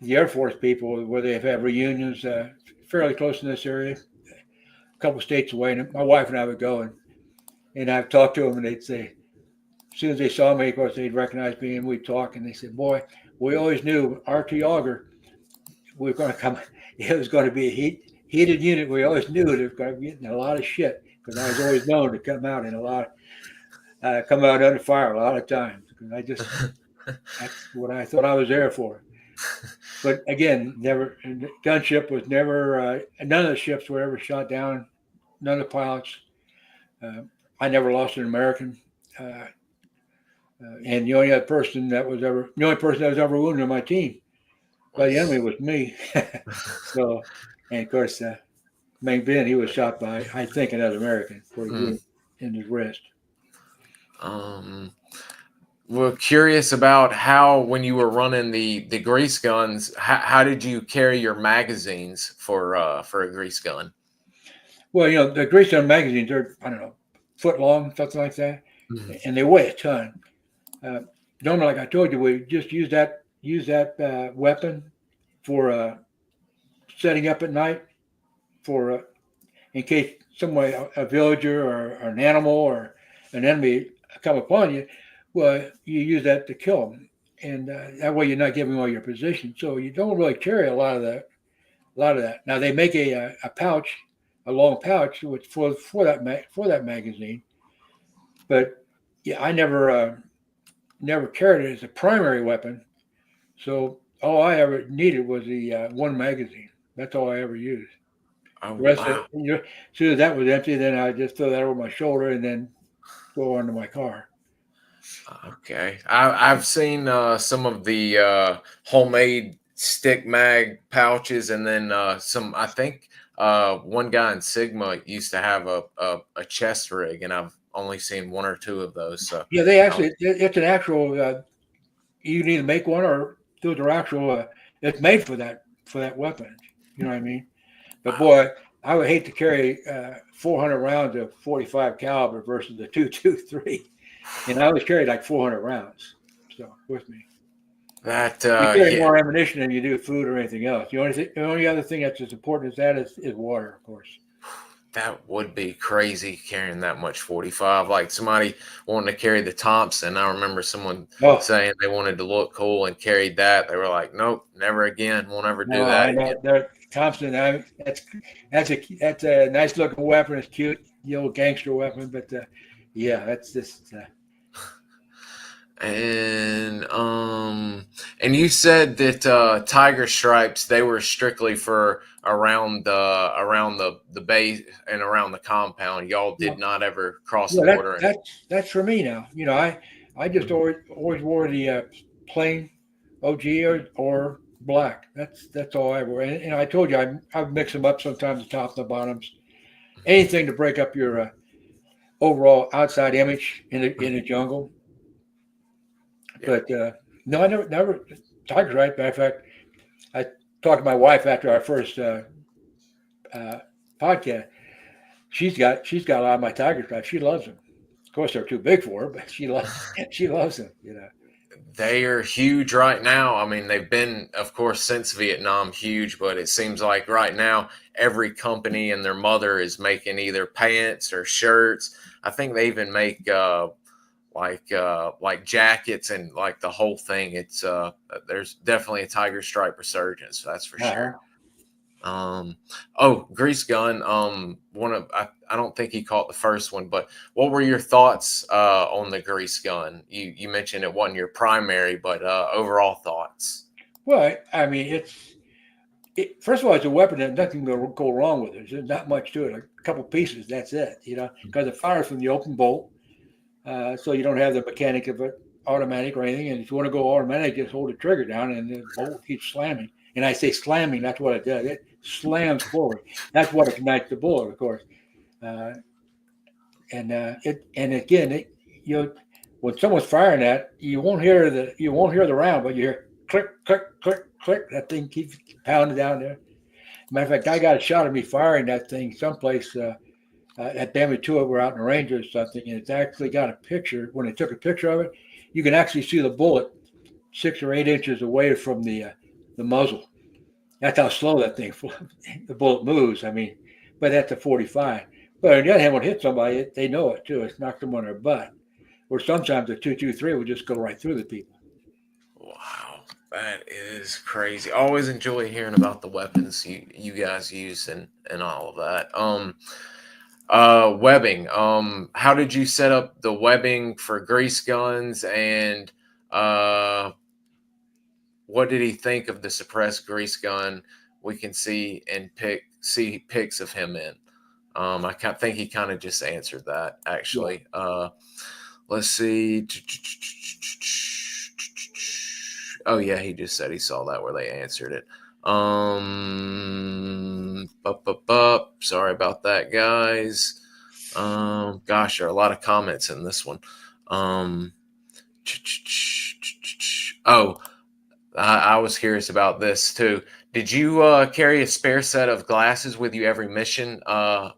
[SPEAKER 2] the Air Force people where they've had reunions fairly close in this area, a couple states away. And my wife and I would go and I've talked to them, and they'd say, as soon as they saw me, of course, they'd recognize me, and we'd talk, and they said, "Boy, we always knew RT Auger, we were going to come. It was going to be a heated unit. We always knew it was going to be in a lot of shit because I was always known to come out under fire a lot of times because that's what I thought I was there for." But again, gunship was never. None of the ships were ever shot down. None of the pilots. I never lost an American. And the only person that was ever wounded on my team by the enemy was me. So, and of course, Mang Ben, he was shot by, I think, another American in his wrist.
[SPEAKER 1] We're curious about how, when you were running the grease guns, how did you carry your magazines for a grease gun?
[SPEAKER 2] Well, the grease gun magazines are, I don't know, foot long, something like that, and they weigh a ton. Normally, like I told you, we just use that weapon for setting up at night for in case a villager or an animal or an enemy come upon you. Well, you use that to kill them, and that way you're not giving away your position. So you don't really carry a lot of that. Now they make a pouch, a long pouch, which for that magazine. But yeah, I never carried it as a primary weapon. So all I ever needed was the one magazine. That's all I ever used.
[SPEAKER 1] Oh
[SPEAKER 2] The rest of
[SPEAKER 1] wow.
[SPEAKER 2] it, as soon as that was empty, then I just throw that over my shoulder and then go onto my car.
[SPEAKER 1] Okay. I've seen some of the homemade stick mag pouches, and then some. I think one guy in Sigma used to have a chest rig, and I've only seen one or two of those. So
[SPEAKER 2] Yeah, they
[SPEAKER 1] I was,
[SPEAKER 2] actually, it's an actual, you can either make one or do their actual, it's made for that weapon. You know what I mean? But
[SPEAKER 1] wow.
[SPEAKER 2] boy, I would hate to carry 400 rounds of 45 caliber versus the 223. And I always carried like 400 rounds. So with me.
[SPEAKER 1] That
[SPEAKER 2] You carry
[SPEAKER 1] yeah,
[SPEAKER 2] more ammunition than you do food or anything else. The only other thing that's as important as that is water, of course.
[SPEAKER 1] that would be crazy carrying that much 45. Like somebody wanting to carry the Thompson. I remember someone
[SPEAKER 2] Oh,
[SPEAKER 1] saying they wanted to look cool and carried that. They were like, nope, never again. Won't ever do
[SPEAKER 2] no,
[SPEAKER 1] that
[SPEAKER 2] I
[SPEAKER 1] again.
[SPEAKER 2] know. Thompson, that's a nice looking weapon. It's cute, the old gangster weapon. But yeah, that's just
[SPEAKER 1] And you said that tiger stripes, they were strictly for around the base and around the compound. Y'all did not ever cross the
[SPEAKER 2] yeah.
[SPEAKER 1] border. And
[SPEAKER 2] That's for me now. I just always wore the plain OG or black. That's all I wear. And I told you I mix them up sometimes, the top and the bottoms. Anything to break up your overall outside image in the jungle.
[SPEAKER 1] yeah,
[SPEAKER 2] But no, I never tiger's right. Matter of fact, I talked to my wife after our first uh, podcast. She's got a lot of my tiger stripes. She loves them. Of course, they're too big for her, but she loves them. You know.
[SPEAKER 1] they are huge right now. I mean, they've been, of course, since Vietnam, huge, but it seems like right now every company and their mother is making either pants or shirts. I think they even make like jackets and like the whole thing. It's there's definitely a tiger stripe resurgence, that's for
[SPEAKER 2] Uh-huh.
[SPEAKER 1] sure. um oh, grease gun, one of I don't think he caught the first one, but what were your thoughts on the grease gun? You mentioned it wasn't your primary, but overall thoughts.
[SPEAKER 2] Well, I mean, first of all, it's a weapon that nothing can go wrong with it. There's not much to it. A couple pieces, that's it. You know, because it fires from the open bolt, so you don't have the mechanic of it automatic or anything. And if you want to go automatic, just hold the trigger down, and the bolt keeps slamming. And I say slamming, that's what it does. It slams forward. That's what ignites the bullet, of course. Uh, and again, you know, when someone's firing that, you won't hear the round, but you hear click, click, click, click. That thing keeps pounding down there. Matter of fact, I got a shot of me firing that thing someplace at Pt.2. We're out in the range or something, and it's actually got a picture. When they took a picture of it, you can actually see the bullet 6 or 8 inches away from the muzzle. That's how slow that thing the bullet moves. I mean, but that's a 45. But on the other hand, when it hits somebody, they know it too. It's knocked them on their butt. Or sometimes the 223 would just go right through the people.
[SPEAKER 1] Wow, that is crazy. Always enjoy hearing about the weapons you guys use and all of that. Webbing. How did you set up the webbing for grease guns, and what did he think of the suppressed grease gun we can see pics of him in? Think he kind of just answered that
[SPEAKER 2] Yeah.
[SPEAKER 1] actually. Let's see. Oh yeah, he just said he saw that where they answered it. Sorry about that, guys. Gosh, there are a lot of comments in this one. Um, oh, I was curious about this too. Did you carry a spare set of glasses with you every mission on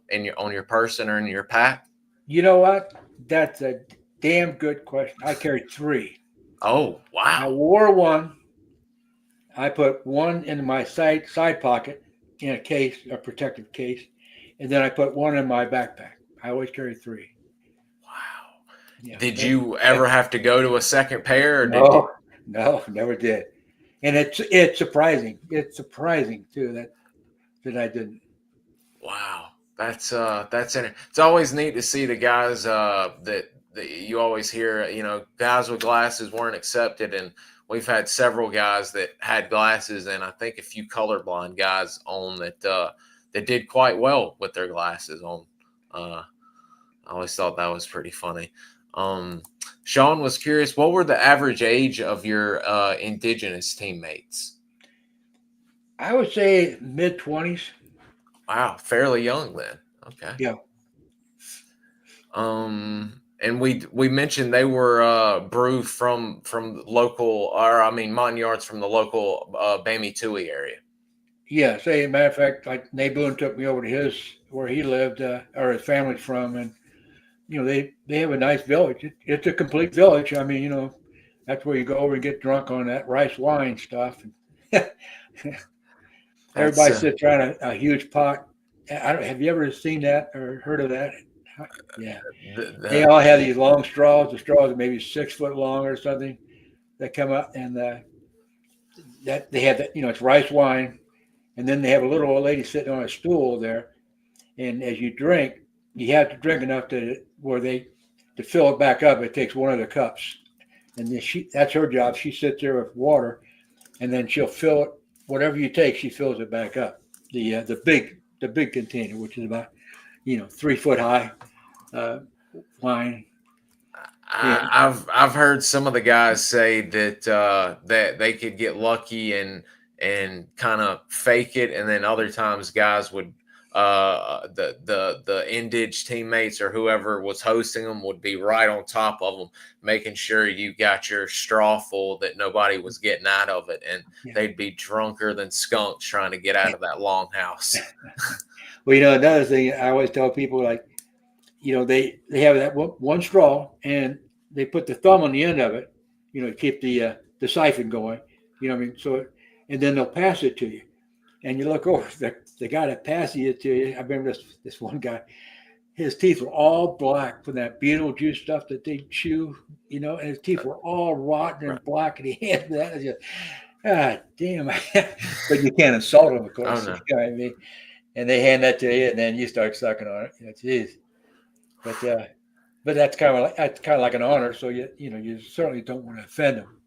[SPEAKER 1] your person or in your pack?
[SPEAKER 2] You know what? That's a damn good question. I carried 3.
[SPEAKER 1] Oh,
[SPEAKER 2] I
[SPEAKER 1] wow.
[SPEAKER 2] wore one. I put one in my side pocket in a case, a protective case, and then I put one in my backpack. I always carry 3.
[SPEAKER 1] Wow.
[SPEAKER 2] Yeah.
[SPEAKER 1] Did you ever have to go to a second pair, or did you?
[SPEAKER 2] No, no, never did. And it's surprising. It's surprising too that I didn't.
[SPEAKER 1] Wow. It's always neat to see the guys that you always hear, guys with glasses weren't accepted, and we've had several guys that had glasses, and I think a few colorblind guys on that did quite well with their glasses on. I always thought that was pretty funny. Sean was curious, what were the average age of your indigenous teammates?
[SPEAKER 2] I would say mid-20s.
[SPEAKER 1] Wow, fairly young then. Okay.
[SPEAKER 2] Yeah.
[SPEAKER 1] And we mentioned they were brew from local, or I mean Montagnards from the local Pt.2 area.
[SPEAKER 2] Yeah. Say, matter of fact, like Nay Boon took me over to where he lived, or his family's from, and they have a nice village. It's a complete village. I mean, that's where you go over and get drunk on that rice wine stuff. Everybody sits around a huge pot. Have you ever seen that or heard of that? Yeah. They all have these long straws. The straws are maybe 6 foot long or something that come up, and that they have that, it's rice wine. And then they have a little old lady sitting on a stool there. And as you drink, you have to drink enough to fill it back up. It takes one of the cups. And then that's her job. She sits there with water, and then she'll fill it. Whatever you take, she fills it back up. The big container, which is about 3 foot high, wine.
[SPEAKER 1] I've heard some of the guys say that they could get lucky and kind of fake it, and then other times guys would the indige teammates or whoever was hosting them would be right on top of them, making sure you got your straw full, that nobody was getting out of it, and they'd be drunker than skunks trying to get out of that longhouse.
[SPEAKER 2] Well, another thing I always tell people, like, they have that one straw, and they put the thumb on the end of it, to keep the siphon going. What I mean? So, and then they'll pass it to you, and you look over the guy that passes it to you. I remember this one guy, his teeth were all black from that Beetlejuice stuff that they chew, and his teeth were all rotten and black, and he had that. And just, God damn! But you can't insult him, of course.
[SPEAKER 1] Oh, no.
[SPEAKER 2] You know what I mean? And they hand that to you, and then you start sucking on it. Geez. But that's kind of like an honor. So you certainly don't want to offend them.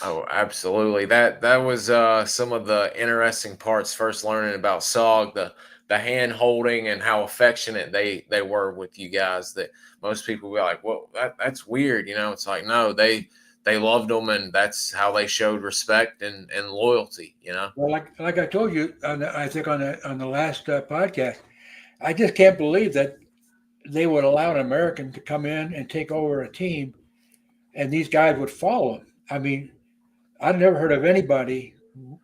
[SPEAKER 1] Oh, absolutely. That was some of the interesting parts. First learning about SOG, the hand holding and how affectionate they were with you guys. That most people were like, "Well, that's weird." It's like, no, they loved them, and that's how they showed respect and loyalty.
[SPEAKER 2] Well, like I told you, I think on the last podcast, I just can't believe that they would allow an American to come in and take over a team, and these guys would follow him. I mean, I've never heard of anybody,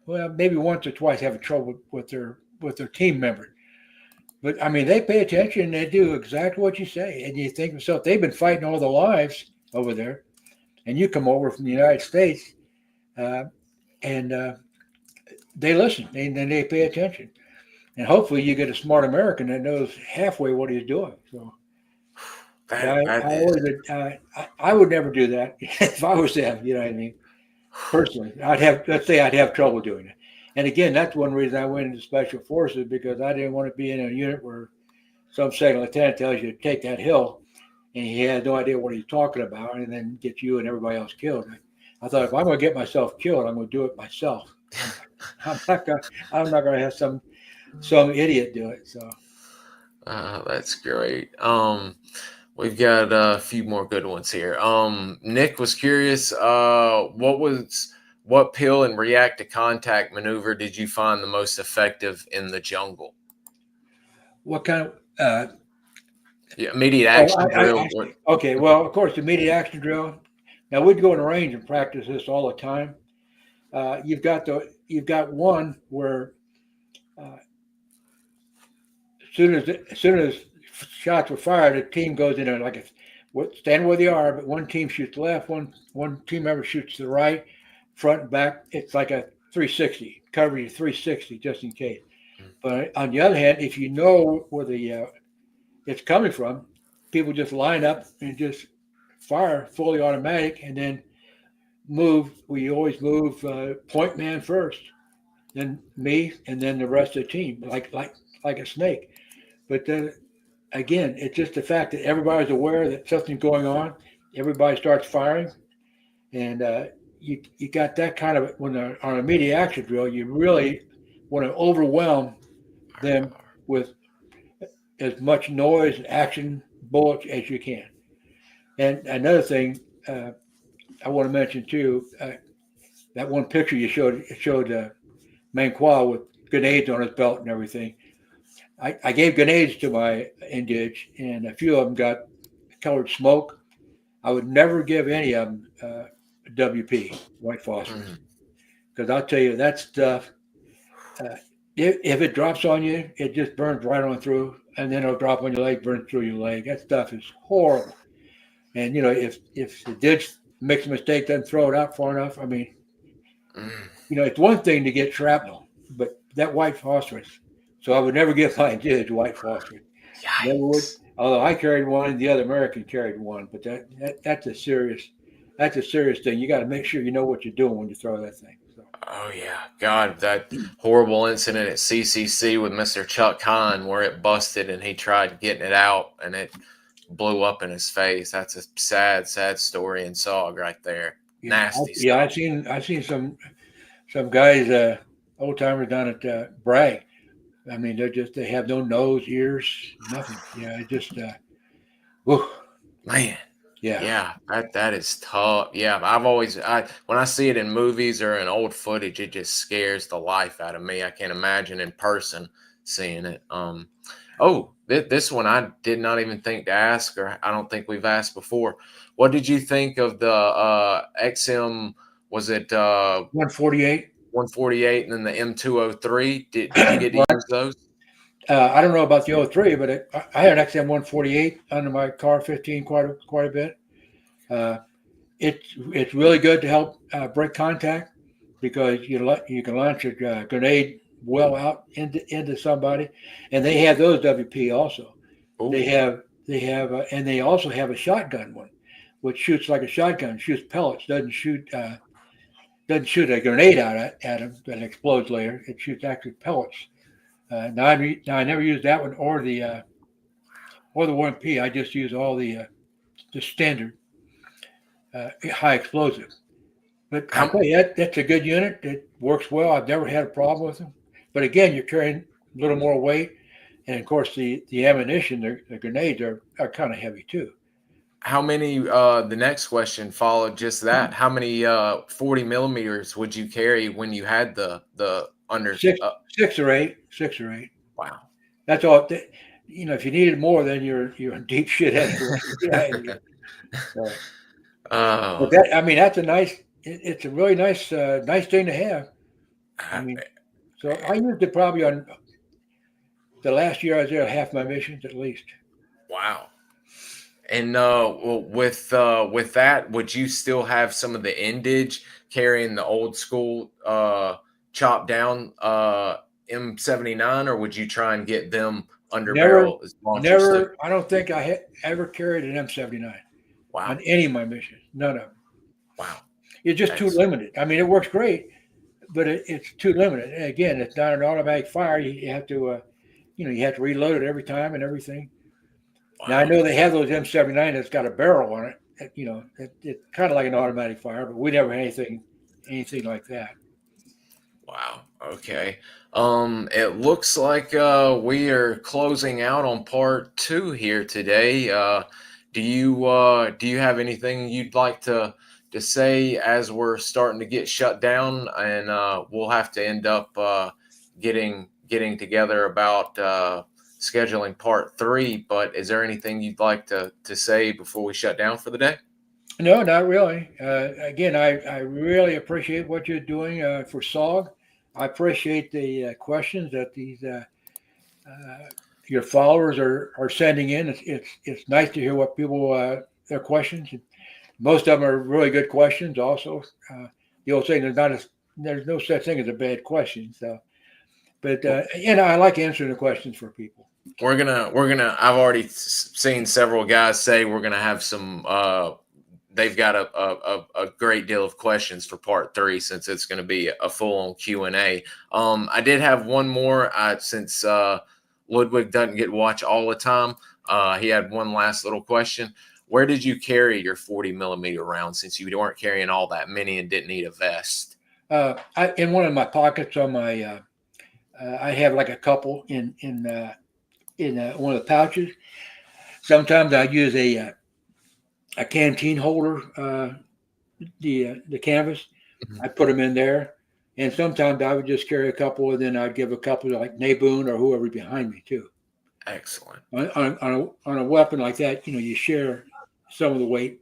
[SPEAKER 2] well, maybe once or twice, having trouble with their team members. But I mean, they pay attention. They do exactly what you say, and you think to yourself, they've been fighting all their lives over there, and you come over from the United States, and they listen, and then they pay attention. And hopefully you get a smart American that knows halfway what he's doing. So I would never do that if I was them, you know what I mean? Personally, I'd have trouble doing it. And again, that's one reason I went into Special Forces, because I didn't want to be in a unit where some second lieutenant tells you to take that hill and he has no idea what he's talking about, and then get you and everybody else killed. I thought, if I'm going to get myself killed, I'm going to do it myself. I'm not going to have some idiot do it. So
[SPEAKER 1] that's great. We've got a few more good ones here. Nick was curious, what peel and react to contact maneuver did you find the most effective in the jungle?
[SPEAKER 2] What kind of
[SPEAKER 1] immediate action drill?
[SPEAKER 2] Okay, well, of course, immediate action drill. Now, we'd go in the range and practice this all the time. You've got one where as soon as shots were fired, the team goes in there stand where they are, but one team shoots left, one team member shoots to the right, front and back. It's like a 360, cover you 360 just in case. But on the other hand, if you know where it's coming from, people just line up and just fire fully automatic, and then move. We always move point man first, then me, and then the rest of the team, like a snake. But again, it's just the fact that everybody's aware that something's going on. Everybody starts firing, and you got that kind of when they're on a immediate action drill. You really want to overwhelm them with as much noise, action, bullets as you can. And another thing I want to mention too, that one picture you showed, it showed Manqual with grenades on his belt and everything. I gave grenades to my indige, and a few of them got colored smoke. I would never give any of them WP, white phosphorus, because I'll tell you that stuff. If it drops on you, it just burns right on through, and then it'll drop on your leg, burn through your leg. That stuff is horrible. And if the ditch makes a mistake, doesn't throw it out far enough. I mean, it's one thing to get shrapnel, but that white phosphorus. So I would never give my ditch white phosphorus. Never would. Although I carried one, and the other American carried one, but that's a serious thing. You got to make sure you know what you're doing when you throw that thing. So.
[SPEAKER 1] Oh yeah, God, that horrible incident at CCC with Mr. Chuck Hahn where it busted and he tried getting it out and it blew up in his face. That's a sad, sad story in SOG right there.
[SPEAKER 2] Yeah,
[SPEAKER 1] Nasty stuff.
[SPEAKER 2] I've seen some guys, old timers down at Bragg. I mean, they have no nose, ears, nothing. Yeah, it just, whew.
[SPEAKER 1] Man.
[SPEAKER 2] Yeah.
[SPEAKER 1] That is tough. Yeah, when I see it in movies or in old footage, it just scares the life out of me. I can't imagine in person seeing it. This one I did not even think to ask, or I don't think we've asked before. What did you think of the XM? Was it
[SPEAKER 2] 148?
[SPEAKER 1] 148, and then the M203. Did you get to use those?
[SPEAKER 2] I don't know about the 03, but I had an XM 148 under my car 15 quite a bit. It's really good to help break contact because you can launch a grenade well out into somebody, and they have those WP also. Ooh. They have and they also have a shotgun one, which shoots like a shotgun, shoots pellets, doesn't shoot a grenade out at them that explodes later. It shoots actually pellets. Now I never used that one or the 1P. I just use all the standard high explosive. But I tell you, that's a good unit. It works well. I've never had a problem with them. But again, you're carrying a little more weight, and of course the ammunition, the grenades are kind of heavy too.
[SPEAKER 1] How many? The next question followed just that. How many 40 millimeters would you carry when you had the under
[SPEAKER 2] 6 or 8?
[SPEAKER 1] Wow,
[SPEAKER 2] that's all. If you needed more, then you're in deep shit. But that's a nice. It's a really nice thing to have. I mean, so I used it probably on the last year I was there, half my missions at least.
[SPEAKER 1] Wow. And with that, would you still have some of the endage carrying the old school chopped down M79, or would you try and get them under barrel as long as
[SPEAKER 2] never? I don't think I ever carried an M79.
[SPEAKER 1] Wow.
[SPEAKER 2] On any of my missions, none of them.
[SPEAKER 1] Wow.
[SPEAKER 2] It's just too limited. I mean, it works great, but it's too limited. And again, it's not an automatic fire. You have to, you have to reload it every time and everything. Wow. Now I know they have those M79 that's got a barrel on it. It's kind of like an automatic fire, but we never had anything like that.
[SPEAKER 1] Wow. Okay. It looks like we are closing out on part 2 here today. Do you have anything you'd like to say as we're starting to get shut down, and we'll have to end up getting together about scheduling part 3? But is there anything you'd like to say before we shut down for the day?
[SPEAKER 2] No, not really. Again, I really appreciate what you're doing for SOG. I appreciate the questions that these your followers are sending in. It's nice to hear what people their questions. Most of them are really good questions. Also, the old saying there's no such thing as a bad question. So, but I like answering the questions for people.
[SPEAKER 1] We're gonna. I've already seen several guys say we're gonna have some. They've got a great deal of questions for part 3 since it's going to be a full-on Q&A. I did have one more since Ludwig doesn't get to watch all the time.
[SPEAKER 2] Okay.
[SPEAKER 1] He had one last little question. Where did you carry your 40 millimeter rounds since you weren't carrying all that many and didn't need a vest?
[SPEAKER 2] In one of my pockets on my, I have like a couple in one of the pouches. Sometimes I use a canteen holder, the canvas.
[SPEAKER 1] Mhm.
[SPEAKER 2] I put them in there, and sometimes I would just carry a couple, and then I'd give a couple to like Nay Boon or whoever behind me too.
[SPEAKER 1] Excellent.
[SPEAKER 2] On a weapon like that, you share some of the weight.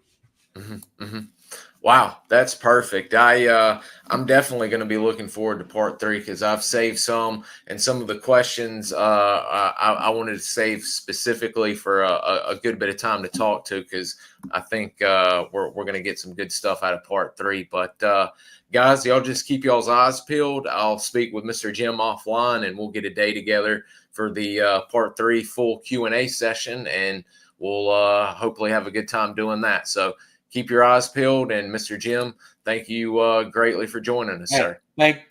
[SPEAKER 1] Wow, that's perfect. I'm definitely going to be looking forward to part 3 because I've saved some, and some of the questions I wanted to save specifically for a good bit of time to talk to, because I think we're going to get some good stuff out of part 3. But guys, y'all just keep y'all's eyes peeled. I'll speak with Mr. Jim offline, and we'll get a day together for the part 3 full Q&A session, and we'll hopefully have a good time doing that. So keep your eyes peeled. And Mr. Jim, thank you greatly for joining us,
[SPEAKER 2] Hey,
[SPEAKER 1] sir.
[SPEAKER 2] thank you.